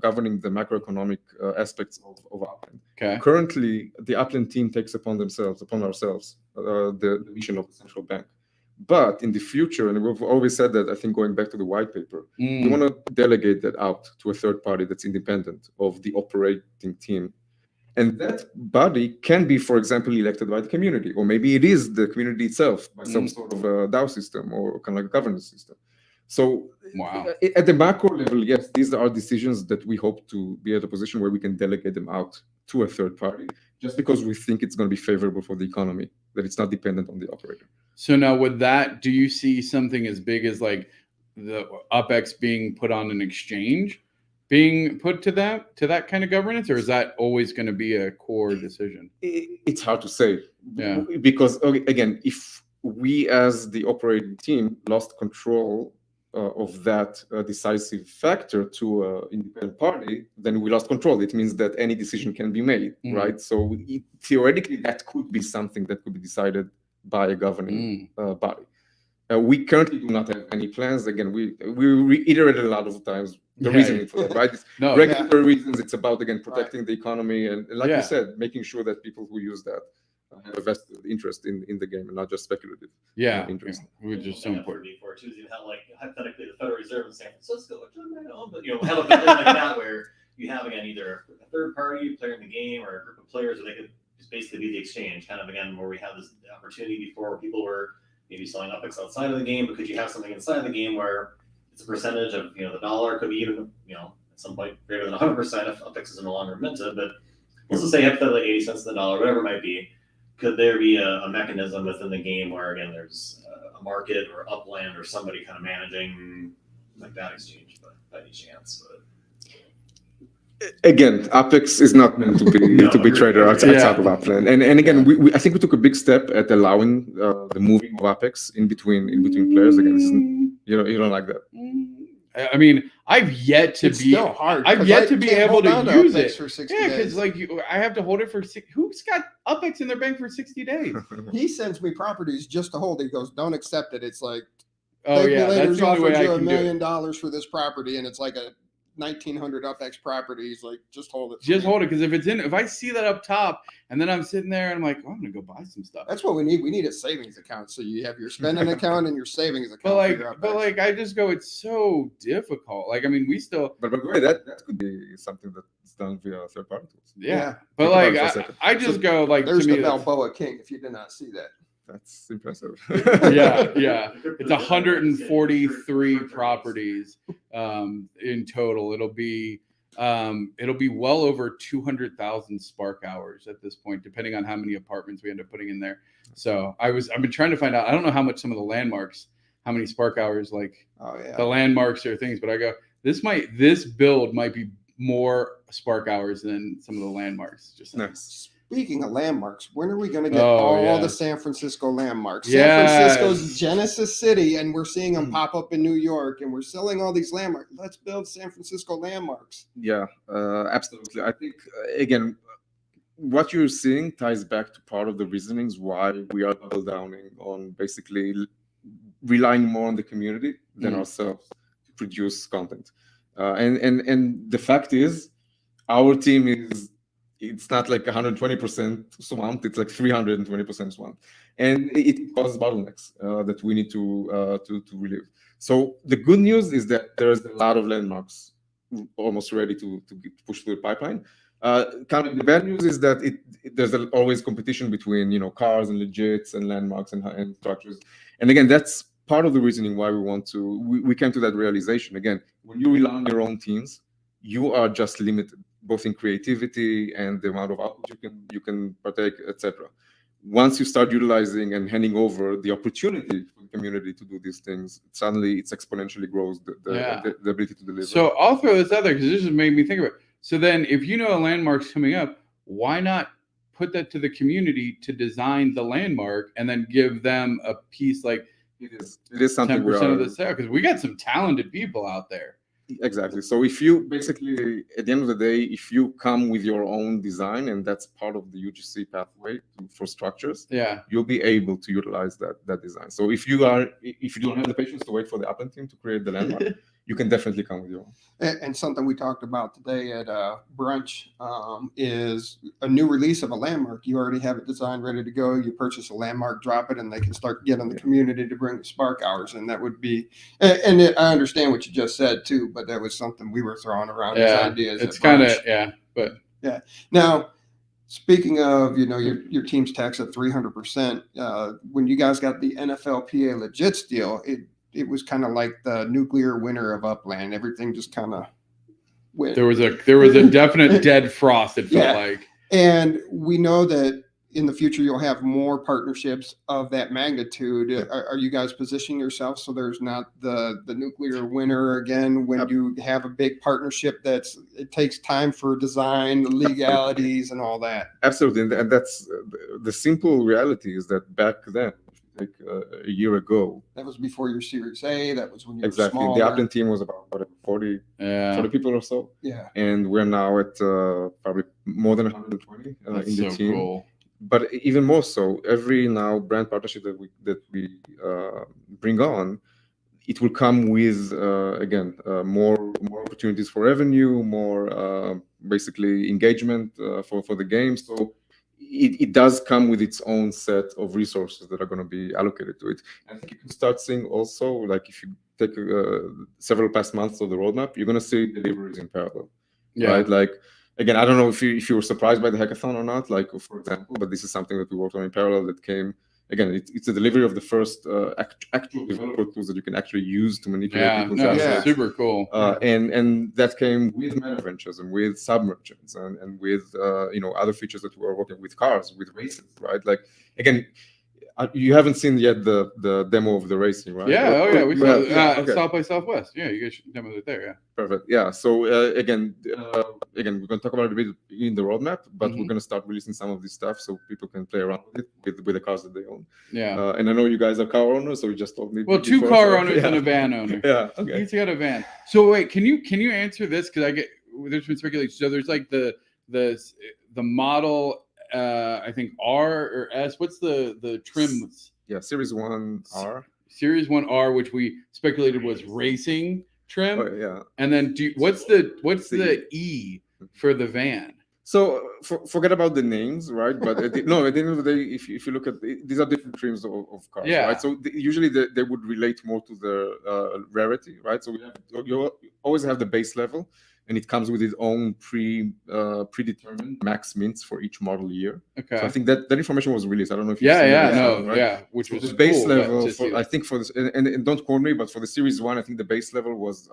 governing the macroeconomic aspects of Upland. Okay. Currently, the Upland team takes upon ourselves the mission of the central bank. But in the future, and we've always said that, I think going back to the white paper, we want to delegate that out to a third party that's independent of the operating team. And that body can be, for example, elected by the community, or maybe it is the community itself by some sort of a DAO system or kind of like a governance system. So at the macro level, yes, these are decisions that we hope to be at a position where we can delegate them out to a third party, just because we think it's going to be favorable for the economy, that it's not dependent on the operator. So now with that, do you see something as big as like the UPX being put on an exchange, being put to that kind of governance, or is that always going to be a core decision? It's hard to say, because again, if we as the operating team lost control of that decisive factor to an independent party, then we lost control. It means that any decision can be made, right? So theoretically, that could be something that could be decided by a governing body. We currently do not have any plans. Again, we reiterated a lot of times the reasoning for that, right? Regular reasons. It's about, again, protecting the economy and like you said, making sure that people who use that have a vested interest in the game and not just speculative interest. Which is so important. Before too, you have like hypothetically the Federal Reserve in San Francisco, which I know, but have a building like that where you have again either a third party player in the game or a group of players, or they could just basically be the exchange, kind of again where we have this opportunity before where people were maybe selling UPX outside of the game, but could you have something inside of the game where it's a percentage of the dollar, could be even at some point greater than 100% if UPX is no longer minted, but let's just say hypothetically 80 cents on the dollar, whatever it might be. Could there be a mechanism within the game where, again, there's a market or Upland or somebody kind of managing like that exchange, but by any chance? But Again, UPX is not meant to be traded outside of Upland, and again, I think we took a big step at allowing the moving of UPX in between players. Again, this isn't, you don't like that. I mean, I've yet to It's still hard. I've yet to be able to use it. For 60 Yeah, days. because I have to hold it for who's got UPX in their bank for 60 days? He sends me properties just to hold it. He goes, don't accept it. It's like, Oh yeah, that's the only way I you can $1 do it. million for this property, and it's like a 1900 UPX property. He's like, just hold it. Just hold it, because if I see that up top and then I'm sitting there and I'm like, oh, I'm gonna go buy some stuff. That's what we need. We need a savings account. So you have your spending account and your savings account. But I just go, it's so difficult. Like, I mean, we still. But by the way, that could be something that's done via third party tools. Yeah. But I just go like, there's to me, the Balboa King. If you did not see that. That's impressive. yeah. It's 143 properties in total. It'll be well over 200,000 spark hours at this point, depending on how many apartments we end up putting in there. So I've been trying to find out. I don't know how much some of the landmarks, how many spark hours, like the landmarks or things, but I go, this build might be more spark hours than some of the landmarks. Just nice. Speaking of landmarks, when are we going to get all the San Francisco landmarks? Yes. San Francisco's Genesis City, and we're seeing them pop up in New York, and we're selling all these landmarks. Let's build San Francisco landmarks. Yeah, absolutely. I think, again, what you're seeing ties back to part of the reasonings why we are double downing on basically relying more on the community than ourselves to produce content. And the fact is, our team it's not like 120% swamped, it's like 320% swamped. And it causes bottlenecks that we need to relieve. So the good news is that there's a lot of landmarks almost ready to push through the pipeline. Kind of the bad news is that there's always competition between cars and legits and landmarks and structures. And again, that's part of the reasoning why we came to that realization. Again, when you rely on your own teams, you are just limited, both in creativity and the amount of output you can partake, etc. Once you start utilizing and handing over the opportunity for the community to do these things, suddenly it exponentially grows the ability to deliver. So I'll throw this out there because this just made me think of it. So then, if a landmark's coming up, why not put that to the community to design the landmark and then give them a piece, like it is something 10% of the sale, because we got some talented people out there. Exactly. So if you basically, at the end of the day, if you come with your own design, and that's part of the UGC pathway for structures, you'll be able to utilize that design. So if you don't have the patience to wait for the Upland team to create the landmark, you can definitely come with your own. And something we talked about today at brunch is a new release of a landmark. You already have it designed, ready to go. You purchase a landmark, drop it, and they can start getting the community to bring the spark hours. And that would be, and I understand what you just said too, but that was something we were throwing around as ideas. It's kind of, Now, speaking of, your team's tax at 300%, when you guys got the NFLPA Legits deal, it was kind of like the nuclear winter of Upland. Everything just kind of went. There was a definite dead frost, it felt like. And we know that in the future you'll have more partnerships of that magnitude. Are you guys positioning yourselves so there's not the nuclear winter again when you have a big partnership it takes time for design, the legalities, and all that? Absolutely, and that's the simple reality is that back then, like a year ago. That was before your Series A. That was when you were exactly. smaller. The Upland team was about 40 people or so. Yeah. And we're now at probably more than 120 in the team. Cool. But even more so, every now brand partnership that we bring on, it will come with again more opportunities for revenue, more basically engagement for the game. So it does come with its own set of resources that are going to be allocated to it. I think you can start seeing also, like if you take several past months of the roadmap, you're going to see deliveries in parallel, right? Like, again, I don't know if you were surprised by the hackathon or not, like, for example, but this is something that we worked on in parallel that came again, it's a delivery of the first actual developer tools that you can actually use to manipulate people's no, assets. super cool. And that came with meta ventures and with submergents and with other features that we were working with cars, with races, right? Like again, you haven't seen yet the demo of the racing, right? Yeah, we saw okay. South by Southwest. Yeah, you guys should demo it there. Yeah, perfect. Yeah. So again, we're going to talk about it a bit in the roadmap, but we're going to start releasing some of this stuff so people can play around with it with the cars that they own. Yeah. And I know you guys are car owners, so you just told me. Well, two car owners and a van owner. Yeah. Okay. He's got a van. So wait, can you answer this? Because there's been speculation. So there's like the model. I think R or S. What's the trims? Yeah, Series 1R. Series 1R, which we speculated was racing trim. Oh, yeah. And then what's the E for the van? So forget about the names, right? But at the end of the day, if you look at these are different trims of cars, right? So usually they would relate more to the rarity, right? So you always have the base level, and it comes with its own predetermined max mints for each model year. Okay. So I think that information was released. I don't know if you've seen it. Right? Which was the base cool, level. I think for this, and don't quote me, but for the Series 1, I think the base level was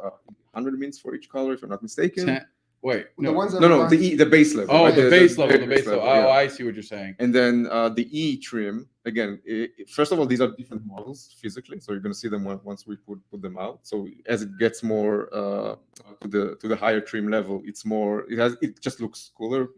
100 mints for each color, if I'm not mistaken. Wait, no, the base level. Oh, right? the base level. Oh, I see what you're saying. And then the E trim, again, first of all, these are different models physically, so you're going to see them once we put them out. So as it gets more to the higher trim level, it just looks cooler,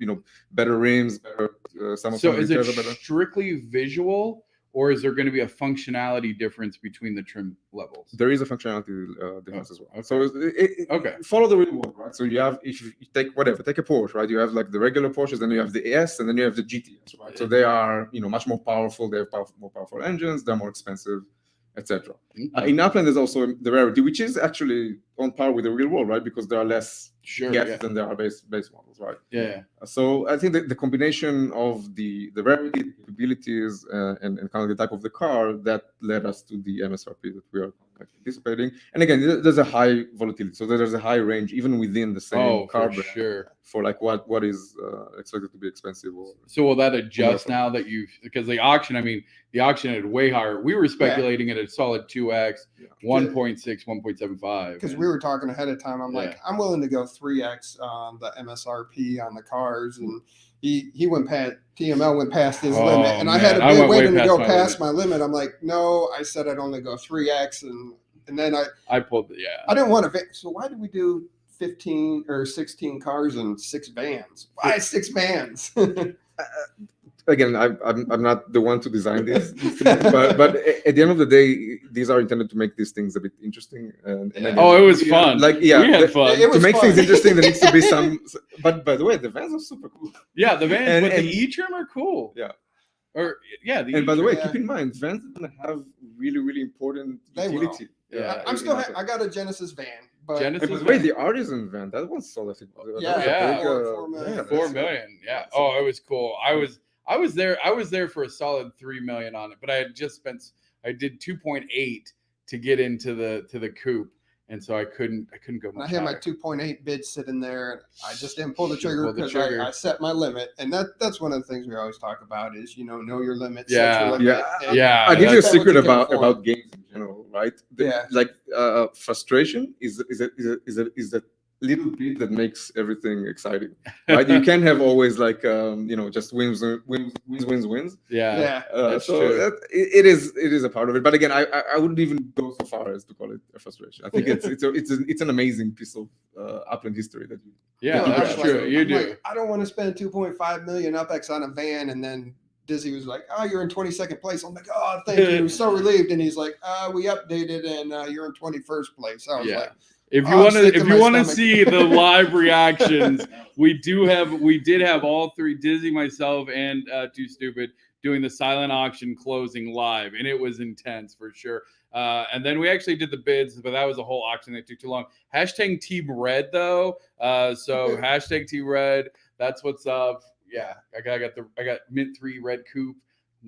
better rims, better some of the is it strictly visual? Or is there going to be a functionality difference between the trim levels? There is a functionality difference as well. Okay. So follow the real world, right? So you have, if you take a Porsche, right? You have like the regular Porsches, then you have the S, and then you have the GTS, right? So they are, much more powerful. They have more powerful engines. They're more expensive, etc. In Upland, there's also the rarity, which is actually on par with the real world, right? Because there are less gaps than there are base models, right? Yeah. So I think that the combination of the rarity, the capabilities, and kind of the type of the car that led us to the MSRP that we are anticipating. And again, there's a high volatility, so there's a high range even within the same car brand for like what is expected to be expensive. So will that adjust now that because the auction had way higher. We were speculating at a solid 2x, 1.6, 1.75. Because we were talking ahead of time. I'm like, I'm willing to go 3x on the MSRP on the cars, and he went past TML went past his limit, and I had to be waiting to go past my limit. I'm like, no, I said I'd only go 3x, and then I pulled I didn't want to. So why did we do 15 or 16 cars and 6 vans? Why 6 vans? Again, I'm not the one to design this, but at the end of the day, these are intended to make these things a bit interesting. And again, it was fun. We had fun. To make things interesting, there needs to be some. But by the way, the vans are super cool. Yeah, the vans, but the E-trim are cool. Yeah. And by the way, keep in mind, vans are going to have really, really important utility. Yeah, I got a Genesis van. But by the way, the artisan van, that one's sold. I think. $4 million. Yeah. Oh, it was cool. I was there for a solid $3 million on it, but I did 2.8 to get into the coupe, and so I couldn't go much. I had my 2.8 bid sitting there, and I just didn't pull the trigger because I set my limit, and that's one of the things we always talk about is know your limits. I'll give you a secret about games in general, right? Frustration is that little bit that makes everything exciting, right? You can't have always just wins. Yeah. It is a part of it. But again, I wouldn't even go so far as to call it a frustration. I think it's an amazing piece of Upland history that you. Yeah, that's true. You do. Like, I don't want to spend 2.5 million UPX on a van, and then Dizzy was like, "Oh, you're in 22nd place." I'm like, "Oh, thank you." He was so relieved, and he's like, "We updated, and you're in 21st place." I was like. If you want to see the live reactions, we did have all three, Dizzy, myself, and Too Stupid, doing the silent auction closing live, and it was intense for sure. And then we actually did the bids, but that was a whole auction that took too long. Hashtag Team Red though, so hashtag Team Red. That's what's up. Yeah, I got Mint 3 Red Coupe.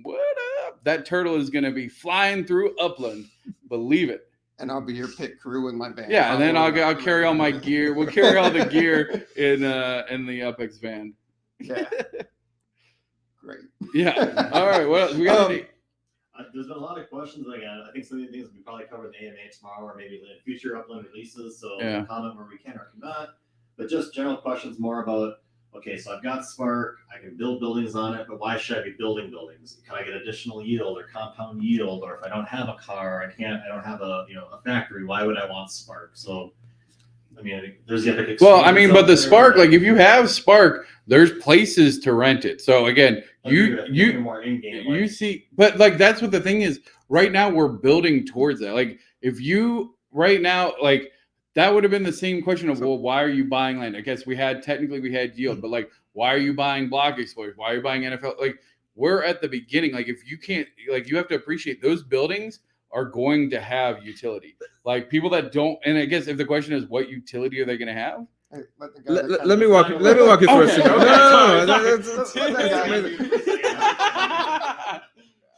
What up? That turtle is gonna be flying through Upland. Believe it. And I'll be your pit crew in my van. Yeah, and then I'll carry all my gear. We'll carry all the gear in the UPX van. Yeah. Great. Yeah. All right. What else? We got there's been a lot of questions. Again, I think some of the things we probably cover in the AMA tomorrow, or maybe in future Upland releases. So comment where we can or cannot. But just general questions more about, okay, so I've got Spark, I can build buildings on it, but why should I be building buildings? Can I get additional yield or compound yield? Or if I don't have a car, I don't have a factory, why would I want Spark? So I mean, there's the epic. Well, I mean, but the Spark, like if you have Spark, there's places to rent it. So again, you see, but like that's what the thing is. Right now, we're building towards that. Like if you right now, like that would have been the same question of, well, why are you buying land? I guess we had yield, but like, why are you buying block exploiters? Why are you buying NFL? Like we're at the beginning. Like if you can't, like you have to appreciate those buildings are going to have utility. Like people that don't, and I guess if the question is what utility are they going to have? Let me walk you through it.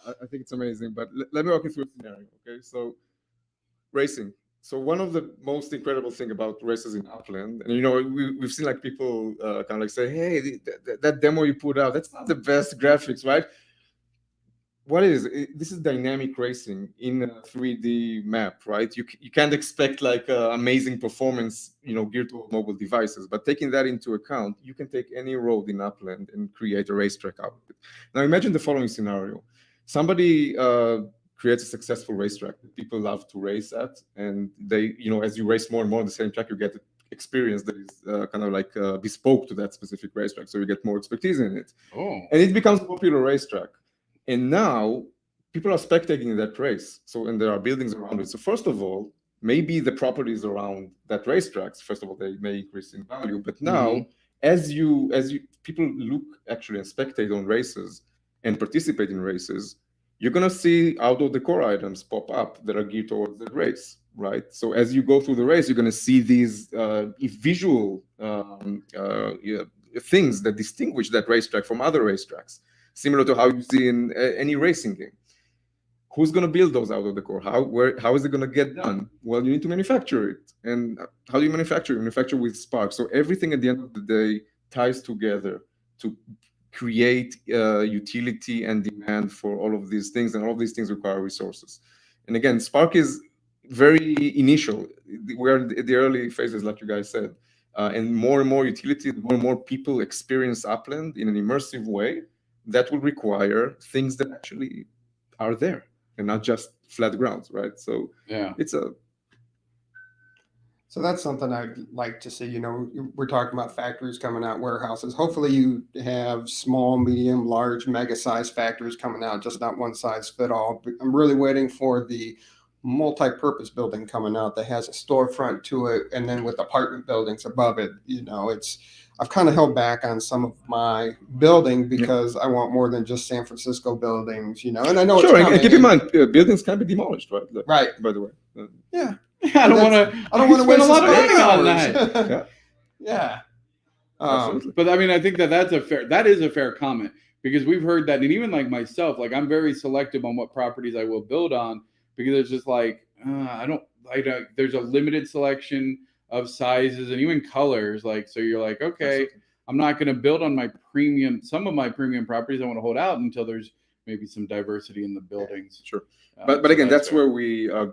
I think it's amazing, but let me walk you through a scenario. Okay, so racing. So one of the most incredible thing about races in Upland, and we've seen like people kind of like say, hey, that demo you put out, that's not the best graphics, right? What is it? This is dynamic racing in a 3D map, right? You can't expect like amazing performance, geared to mobile devices. But taking that into account, you can take any road in Upland and create a racetrack out of it. Now imagine the following scenario: somebody creates a successful racetrack that people love to race at, and they, as you race more and more on the same track, you get experience that is kind of like bespoke to that specific racetrack, so you get more expertise in it. And it becomes a popular racetrack. And now people are spectating that race. And there are buildings around it. So first of all, maybe the properties around that racetracks, first of all, they may increase in value. But now, as you people look actually and spectate on races and participate in races, you're gonna see outdoor decor items pop up that are geared towards the race, right? So as you go through the race, you're gonna see these visual things that distinguish that racetrack from other racetracks. Similar to how you see in any racing game. Who's going to build those outdoor decor? How is it going to get done? Well, you need to manufacture it. And how do you manufacture? You manufacture with Spark. So everything at the end of the day ties together to create utility and demand for all of these things. And all of these things require resources. And again, Spark is very initial. We're in the early phases, like you guys said. And more utility, more and more people experience Upland in an immersive way. That will require things that actually are there and not just flat grounds, right? So So that's something I'd like to see. We're talking about factories coming out, warehouses. Hopefully you have small, medium, large, mega-sized factories coming out, just not one size fit all. I'm really waiting for the multi-purpose building coming out that has a storefront to it, and then with apartment buildings above it. I've kind of held back on some of my building because I want more than just San Francisco buildings, and I know sure, and keep in mind, buildings can be demolished, right? Right. By the way. Yeah. I don't want to waste a lot of money on that. Yeah. But I mean, I think that is a fair comment, because we've heard that, and even like myself, like I'm very selective on what properties I will build on, because it's just like there's a limited selection of sizes and even colors, like, so you're like, okay, I'm not going to build on some of my premium properties. I want to hold out until there's maybe some diversity in the buildings. Sure. But again, that's where we are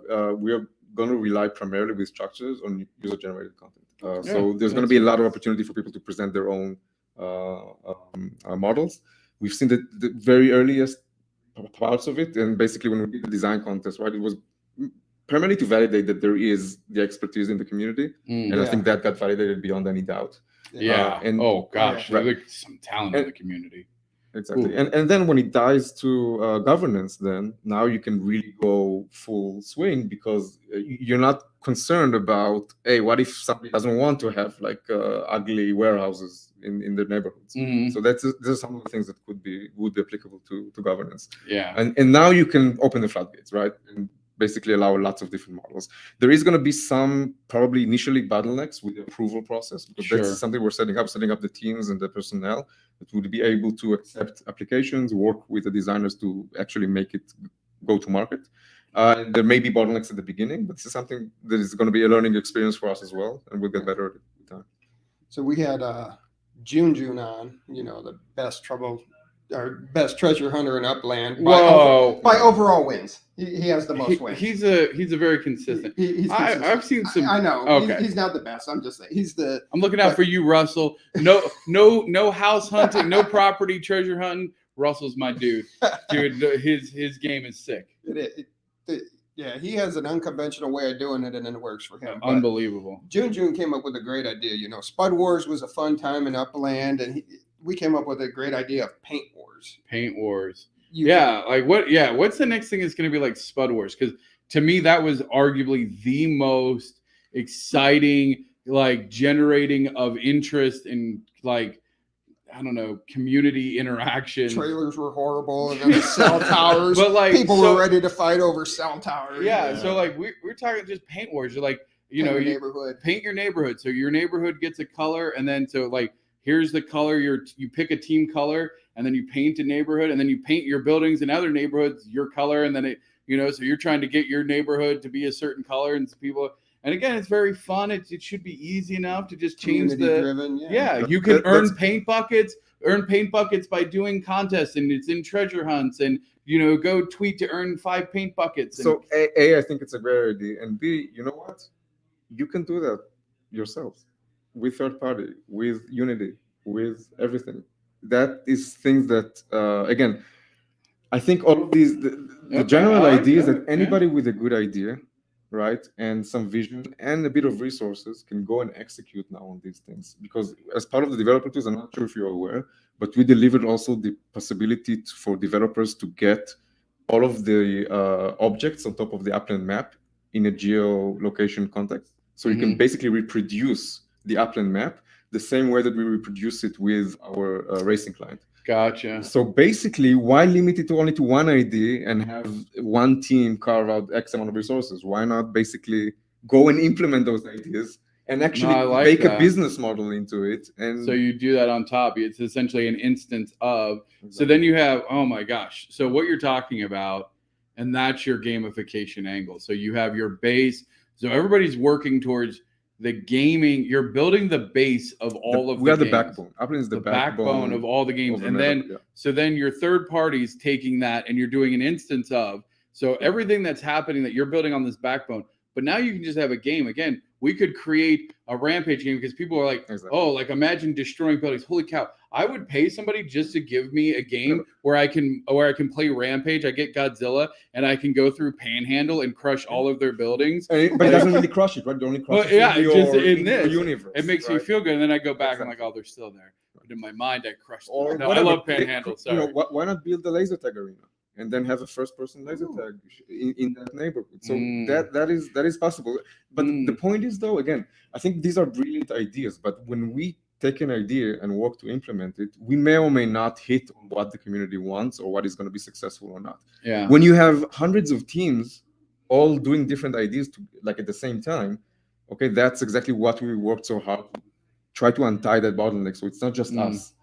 going to rely primarily with structures on user generated content. So there's going to be a lot of opportunity for people to present their own models. We've seen the very earliest parts of it, and basically when we did the design contest, right, it was primarily to validate that there is the expertise in the community, and I think that got validated beyond any doubt. There's some talent in the community. Exactly. And then when it dies to governance, then now you can really go full swing, because you're not concerned about, hey, what if somebody doesn't want to have like ugly warehouses in their neighborhoods? So these are some of the things that would be applicable to governance. And now you can open the floodgates, right? And basically allow lots of different models. There is going to be some probably initially bottlenecks with the approval process, because that's something we're setting up the teams and the personnel that would be able to accept applications, work with the designers to actually make it go to market. There may be bottlenecks at the beginning, but this is something that is going to be a learning experience for us as well, and we'll get better at it with time. So we had June on, the best trouble our best treasure hunter in Upland Whoa. by overall wins. He has the most wins. He's a very consistent. He's consistent. I've seen some. I know. Okay. He's not the best. I'm just saying I'm looking out for you, Russell. No house hunting, no property treasure hunting. Russell's my dude. Dude, his game is sick. Yeah, he has an unconventional way of doing it, and it works for him. Unbelievable. June came up with a great idea. Spud Wars was a fun time in Upland, and we came up with a great idea of Paint Wars. Paint Wars. What's the next thing is going to be like Spud Wars? Because to me, that was arguably the most exciting, like, generating of interest in, like, I don't know, community interaction. Trailers were horrible, and then the cell towers. But like people were ready to fight over cell towers. Yeah, so like we're talking just Paint Wars. You're like, paint your neighborhood. So your neighborhood gets a color, and then so like here's the color. You pick a team color, and then you paint a neighborhood, and then you paint your buildings in other neighborhoods your color, and then it so you're trying to get your neighborhood to be a certain color, and people. And again, it's very fun. It should be easy enough to just change driven, you can earn paint buckets by doing contests, and it's in treasure hunts, and go tweet to earn 5 paint buckets. So I think it's a great idea, and B, you know what? You can do that yourself with third party, with Unity, with everything. That is things that again, I think all of these the general idea is that anybody with a good idea, right, and some vision and a bit of resources can go and execute now on these things. Because as part of the developer tools, I'm not sure if you're aware, but we delivered also the possibility for developers to get all of the objects on top of the Upland map in a geolocation context. So you can basically reproduce the Upland map the same way that we reproduce it with our racing client. Gotcha. So basically, why limit it only to one ID and have one team carve out X amount of resources? Why not basically go and implement those ideas and actually make a business model into it? And so you do that on top. It's essentially an instance of. Exactly. So then you have, oh my gosh. So what you're talking about, and that's your gamification angle. So you have your base. So everybody's working towards the gaming. You're building the base of all of the games. We are the backbone. Upland is the backbone of all the games. And then, so then your third party's taking that and you're doing an instance of, so everything that's happening that you're building on this backbone, but now you can just have a game. Again, we could create a Rampage game because people are like, oh, like imagine destroying buildings. Holy cow. I would pay somebody just to give me a game where I can play Rampage. I get Godzilla and I can go through Panhandle and crush all of their buildings. But it doesn't really crush it, right? It only crushes just in this universe. It makes me feel good. And then I go back and I'm like, oh, they're still there. But in my mind, I crushed them. No, I love Panhandle. Sorry. Why not build the laser tag arena and then have a first-person laser tag in that neighborhood? So that is possible. But the point is, though, again, I think these are brilliant ideas. But when we take an idea and work to implement it, we may or may not hit on what the community wants or what is going to be successful or not. Yeah. When you have hundreds of teams all doing different ideas at the same time, okay, that's exactly what we worked so hard to try to untie that bottleneck. So it's not just us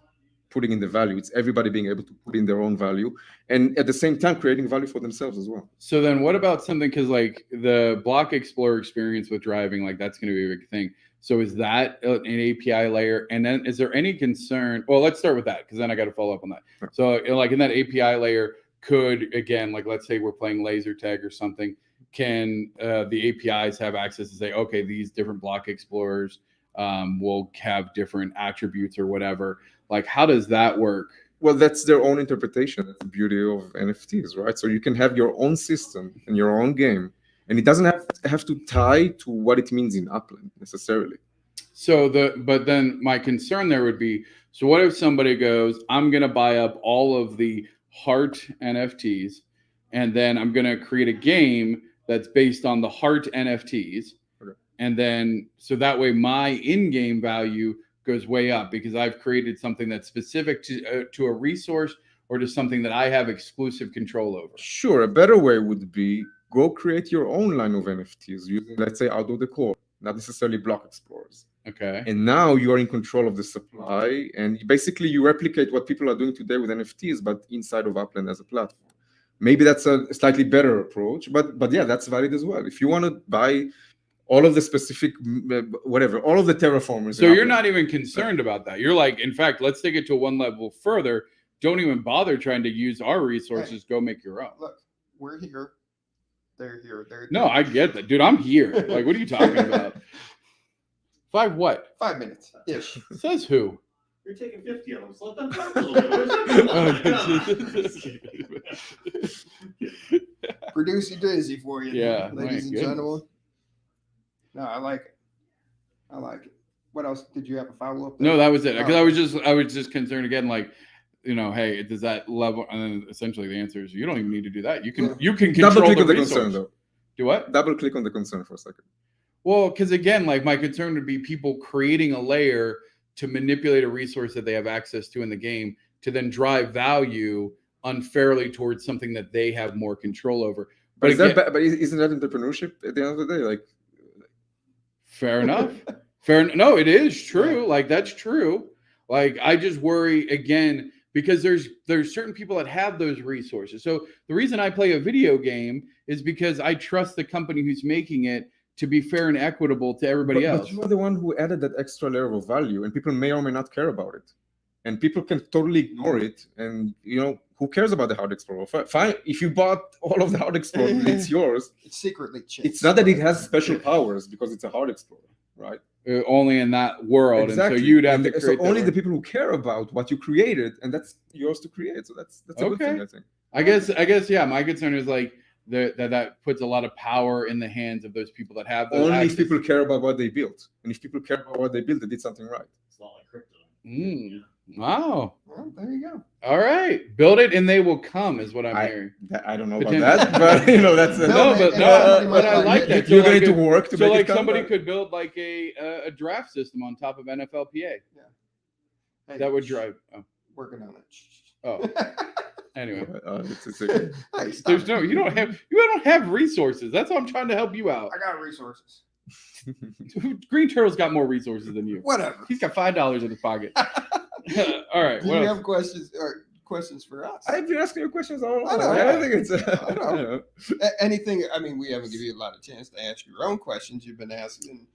putting in the value, it's everybody being able to put in their own value and at the same time creating value for themselves as well. So then what about something, because like the Block Explorer experience with driving, like that's going to be a big thing. So is that an API layer? And then is there any concern? Well, let's start with that because then I got to follow up on that. Sure. So like in that API layer, could, again, like let's say we're playing laser tag or something, can the APIs have access to say, okay, these different Block Explorers will have different attributes or whatever? Like, how does that work? Well, that's their own interpretation. That's the beauty of NFTs, right? So you can have your own system and your own game. And it doesn't have to tie to what it means in Upland necessarily. So but then my concern there would be, so what if somebody goes, I'm going to buy up all of the heart NFTs, and then I'm going to create a game that's based on the heart NFTs. Okay. And then, so that way my in-game value goes way up because I've created something that's specific to a resource or to something that I have exclusive control over. Sure. A better way would be go create your own line of NFTs using, let's say, outdoor decor, not necessarily Block Explorers. Okay. And now you are in control of the supply, and basically you replicate what people are doing today with NFTs, but inside of Upland as a platform. Maybe that's a slightly better approach, but yeah, that's valid as well. If you want to buy all of the specific, whatever, all of the terraformers. So you're not even concerned about that. You're like, in fact, let's take it to one level further. don't even bother trying to use our resources. Go make your own. Look, we're here. They're here. No, I get that, dude. I'm here. Like, what are you talking about? 5 what? 5 minutes ish. Says who? You're taking 50 of them, so let them talk a little bit. Producer Daisy for you, Yeah, ladies and my gentlemen. No, I like it. I like it. What else? Did you have a follow up? No, that was it. Because I was just concerned again, like, you know, hey, does that level? And then essentially the answer is you don't even need to do that. You can control Double click the on the resource. concern though. Do what? Double click on the concern for a second. Well, because again, like my concern would be people creating a layer to manipulate a resource that they have access to in the game to then drive value unfairly towards something that they have more control over. But isn't that entrepreneurship at the end of the day? Like, fair enough. No, it is true. Like that's true. Like I just worry again because there's certain people that have those resources. So the reason I play a video game is because I trust the company who's making it to be fair and equitable to everybody else. But you are the one who added that extra layer of value, and people may or may not care about it. And people can totally ignore it. And, you know, who cares about the hard explorer? Fine, if you bought all of the hard explorer, it's yours. It's secretly changed. It's not that it has special powers because it's a hard explorer, right? Only in that world. Exactly. And so you'd have to create so only the people who care about what you created, and that's yours to create. So that's a good thing, I think. I guess, yeah, my concern is like that puts a lot of power in the hands of those people that have those only access. if people care about what they built. And if people care about what they built, they did something right. It's not like crypto. Wow. Well, there you go. All right. Build it and they will come is what I'm hearing. I don't know about that, but you know, that's but I like that. You're going to work to so make like it come somebody back. could build like a draft system on top of NFLPA. Yeah. Hey, That would drive. Working on it. Oh. Anyway. It's okay. Hey, stop There's it. no you don't have resources. That's how I'm trying to help you out. I got resources. Green Turtle's got more resources than you. Whatever. He's got $5 in his pocket. All right. Do you have questions for us? I've been asking you questions all I along. know. I think it's I know. Anything? I mean, we haven't given you a lot of chance to ask your own questions. You've been asking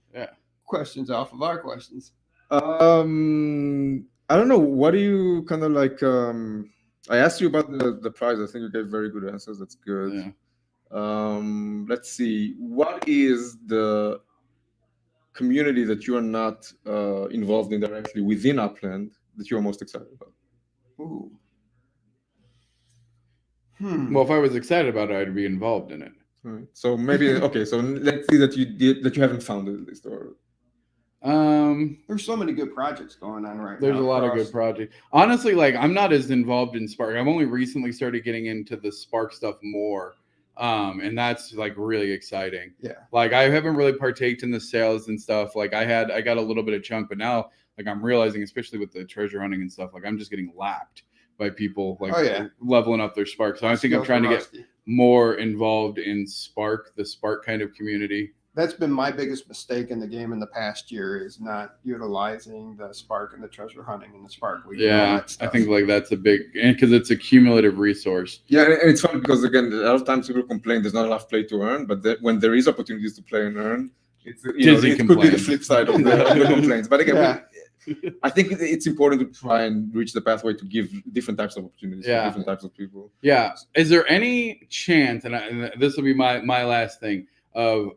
questions off of our questions. I don't know. What do you kind of like? I asked you about the prize. I think you gave very good answers. That's good. Yeah. Let's see. What is the community that you are not involved in directly within Upland that you are most excited about? Ooh. Well, if I was excited about it, I'd be involved in it. Right. So maybe okay. So let's see that you haven't found it at least, or There's so many good projects going on right now. there's a lot of good projects. Honestly, like I'm not as involved in Spark. I've only recently started getting into the Spark stuff more. And that's like really exciting. Yeah. Like I haven't really partaked in the sales and stuff. Like I got a little bit of chunk, but now like I'm realizing, especially with the treasure hunting and stuff, like I'm just getting lapped by people like leveling up their Spark. So I think I'm trying to get more involved in Spark, the Spark kind of community. That's been my biggest mistake in the game in the past year is not utilizing the Spark and the treasure hunting and the Spark. Yeah, I think like that's a big, because it's a cumulative resource. Yeah, and it's funny because again, a lot of times people complain there's not enough play to earn, but when there is opportunities to play and earn, it could be the flip side of the complaints. But again, I think it's important to try and reach the pathway to give different types of opportunities to different types of people. Yeah. Is there any chance, and this will be my last thing,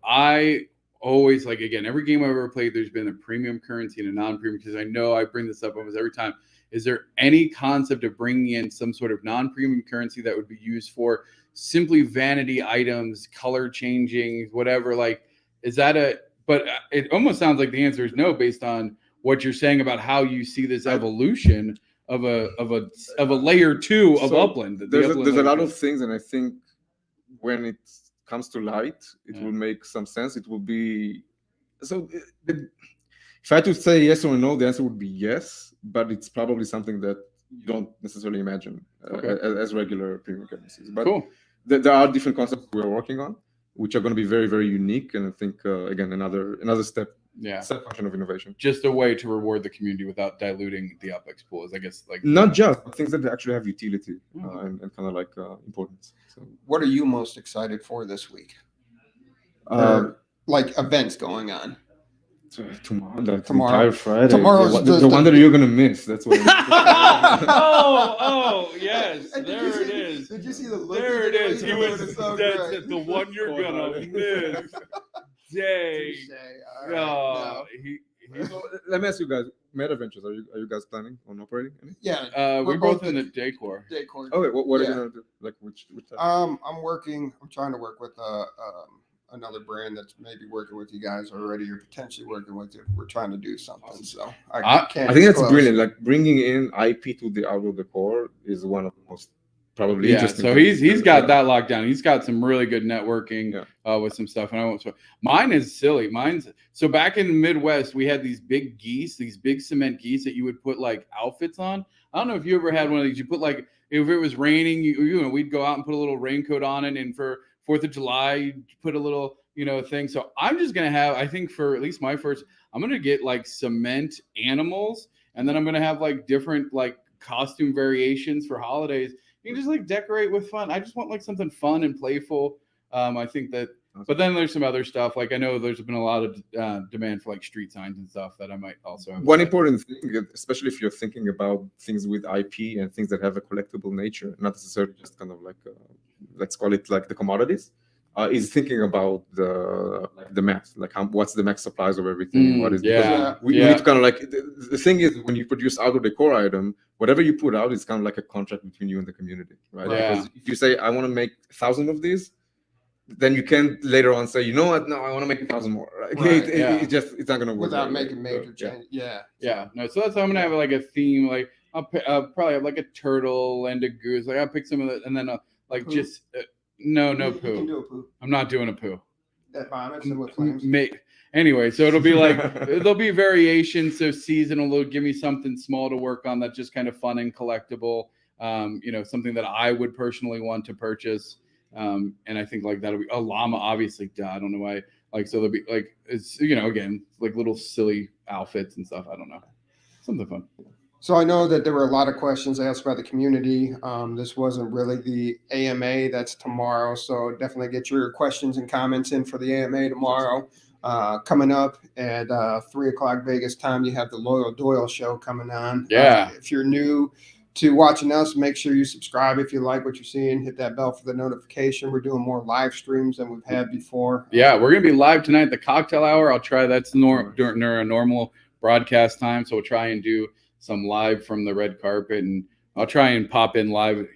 I always, like, again, every game I've ever played, there's been a premium currency and a non-premium, because I know I bring this up almost every time. Is there any concept of bringing in some sort of non-premium currency that would be used for simply vanity items, color changing, whatever? Like, is that but it almost sounds like the answer is no, based on what you're saying about how you see this evolution of a layer 2 of Upland. There's a lot of things, and I think when it comes to light, it will make some sense. It will be so. If I had to say yes or no, the answer would be yes, but it's probably something that you don't necessarily imagine as regular premium currencies. But there are different concepts we're working on, which are going to be very, very unique, and I think again another step function of innovation. Just a way to reward the community without diluting the UPX pool is, I guess, like not just things that actually have utility and kind of like importance. So, what are you most excited for this week? Like events going on. Tomorrow, the Tomorrow. entire Friday. Tomorrow's the one that you're gonna miss. That's what. Oh, yes. And did There you see- it is. Did you see the look? There it is. He was so that's great. the one you're gonna miss. Dang. Touche. All right. No, So, let me ask you guys, Meta Ventures, are you guys planning on operating any? Yeah. we're both in the decor. Decor. Okay, what are Yeah. you gonna do? Like which type? I'm trying to work with another brand that's maybe working with you guys already or potentially working with you. We're trying to do something. So I can't I think that's disclose. brilliant. Like bringing in IP to the outdoor decor is one of the most probably Yeah, interesting. so things. he's got Yeah. that locked down. He's got some really good networking with some stuff. And I won't. Mine is silly. So back in the Midwest, we had these big geese, these big cement geese that you would put like outfits on. I don't know if you ever had one of these. You put like if it was raining, you know, we'd go out and put a little raincoat on it, and for 4th of July, you put a little, you know, thing. So I'm just gonna have, I think for at least my first, I'm gonna get like cement animals, and then I'm gonna have like different like costume variations for holidays. You can just like decorate with fun. I just want like something fun and playful. I think that, but then there's some other stuff. Like I know there's been a lot of demand for like street signs and stuff that I might also have. One important thing, especially if you're thinking about things with IP and things that have a collectible nature, not necessarily just kind of like let's call it like the commodities, is thinking about the math, like what's the max supplies of everything. What is we need to kind of like the thing is when you produce outdoor decor item, whatever you put out is kind of like a contract between you and the community, right? Yeah. Because if you say I want to make 1,000 of these, then you can later on say, you know what? No, I want to make 1,000 more. Right? Right, It's not going to work without right. making major change. Yeah. Yeah, no. So that's how I'm gonna have like a theme. Like I'll probably have like a turtle and a goose. Like I'll pick some of the, and then like Poo. just no You can poo. do a poo. I'm not doing a poo. That vomits and with flames. Anyway, so it'll be like there'll be variations. So seasonal, they'll give me something small to work on that's just kind of fun and collectible. You know, something that I would personally want to purchase. And I think like that'll be a llama, obviously. I don't know why. Like so, there'll be like it's, you know, again like little silly outfits and stuff. I don't know, something fun. So I know that there were a lot of questions asked by the community. This wasn't really the AMA. That's tomorrow. So definitely get your questions and comments in for the AMA tomorrow. Coming up at 3:00 Vegas time, you have the Loyal Doyle show coming on. Yeah. If you're new to watching us, make sure you subscribe if you like what you're seeing. Hit that bell for the notification. We're doing more live streams than we've had before. Yeah, we're gonna be live tonight at the cocktail hour. I'll try. That's during a normal broadcast time, so we'll try and do some live from the red carpet, and I'll try and pop in live.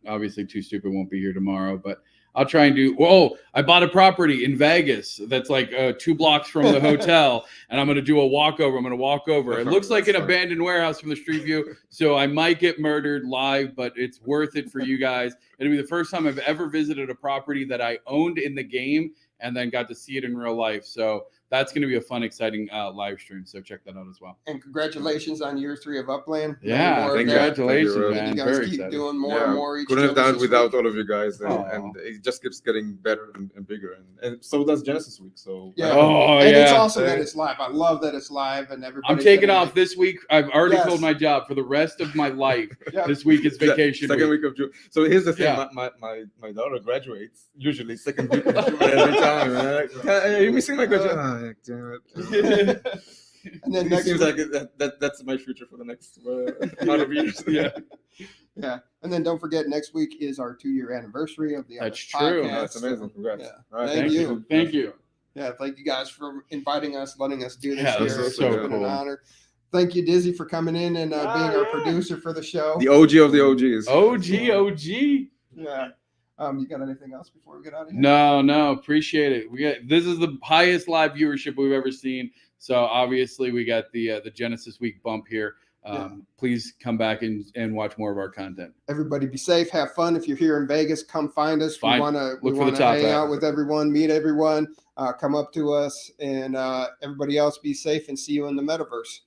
Obviously, Too Stupid won't be here tomorrow, but I'll try and do. Oh, I bought a property in Vegas that's like 2 blocks from the hotel, and I'm going to do a walkover. I'm going to walk over. It looks like an abandoned warehouse from the street view, so I might get murdered live, but it's worth it for you guys. It'll be the first time I've ever visited a property that I owned in the game and then got to see it in real life. So that's going to be a fun, exciting live stream. So check that out as well. And congratulations on year 3 of Upland. Yeah, More of that. congratulations, Thank you, man. You guys Very keep excited. doing more and more each couldn't have done it Genesis without week. all of you guys, and, Aw. and it just keeps getting better and bigger, and so does Genesis Week. So Yeah. Oh, And it's yeah. awesome that it's live. I love that it's live and everybody. I'm taking off this week. I've already Yes. told my job for the rest of my life. Yeah. This week is vacation Second week. week of June. So here's the thing: Yeah. my daughter graduates usually second week of June every time. Like, are you missing my graduation? Oh, damn it. And then It next seems week, like that's my future for the next amount of years. Yeah, yeah. And then don't forget, next week is our 2-year anniversary of the That's Upland true. Podcast. That's amazing. Congrats. Yeah. All right, Thank you. Thank you. Yeah, thank you guys for inviting us, letting us do this Yeah, here. this It's is so been cool. an honor. Thank you, Dizzy, for coming in and being our producer for the show. The OG of the OGs. OG. Yeah. You got anything else before we get out of here? No, appreciate it. This is the highest live viewership we've ever seen. So obviously we got the Genesis Week bump here. Please come back and watch more of our content. Everybody be safe, have fun. If you're here in Vegas, come find us. We want Look for the to top hang hat. out with everyone, meet everyone, come up to us, and everybody else be safe and see you in the metaverse.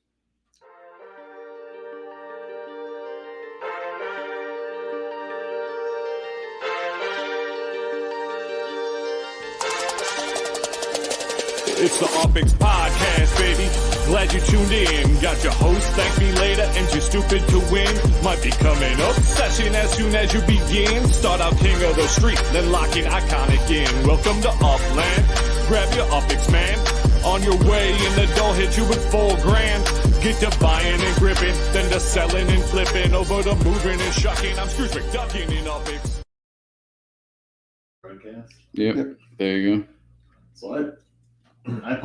It's the UPX Podcast, baby. Glad you tuned in. Got your host, ThankMeLater, and you're stupid to win. Might be coming up. Session as soon as you begin. Start out king of the street, then lock in iconic in. Welcome to Upland. Grab your UPX, man. On your way, and the doll hit you with $4,000. Get to buying and gripping, then to selling and flipping, over to moving and shucking. I'm Scrooge McDuckin in UPX. Broadcast. Yep. There you go. So I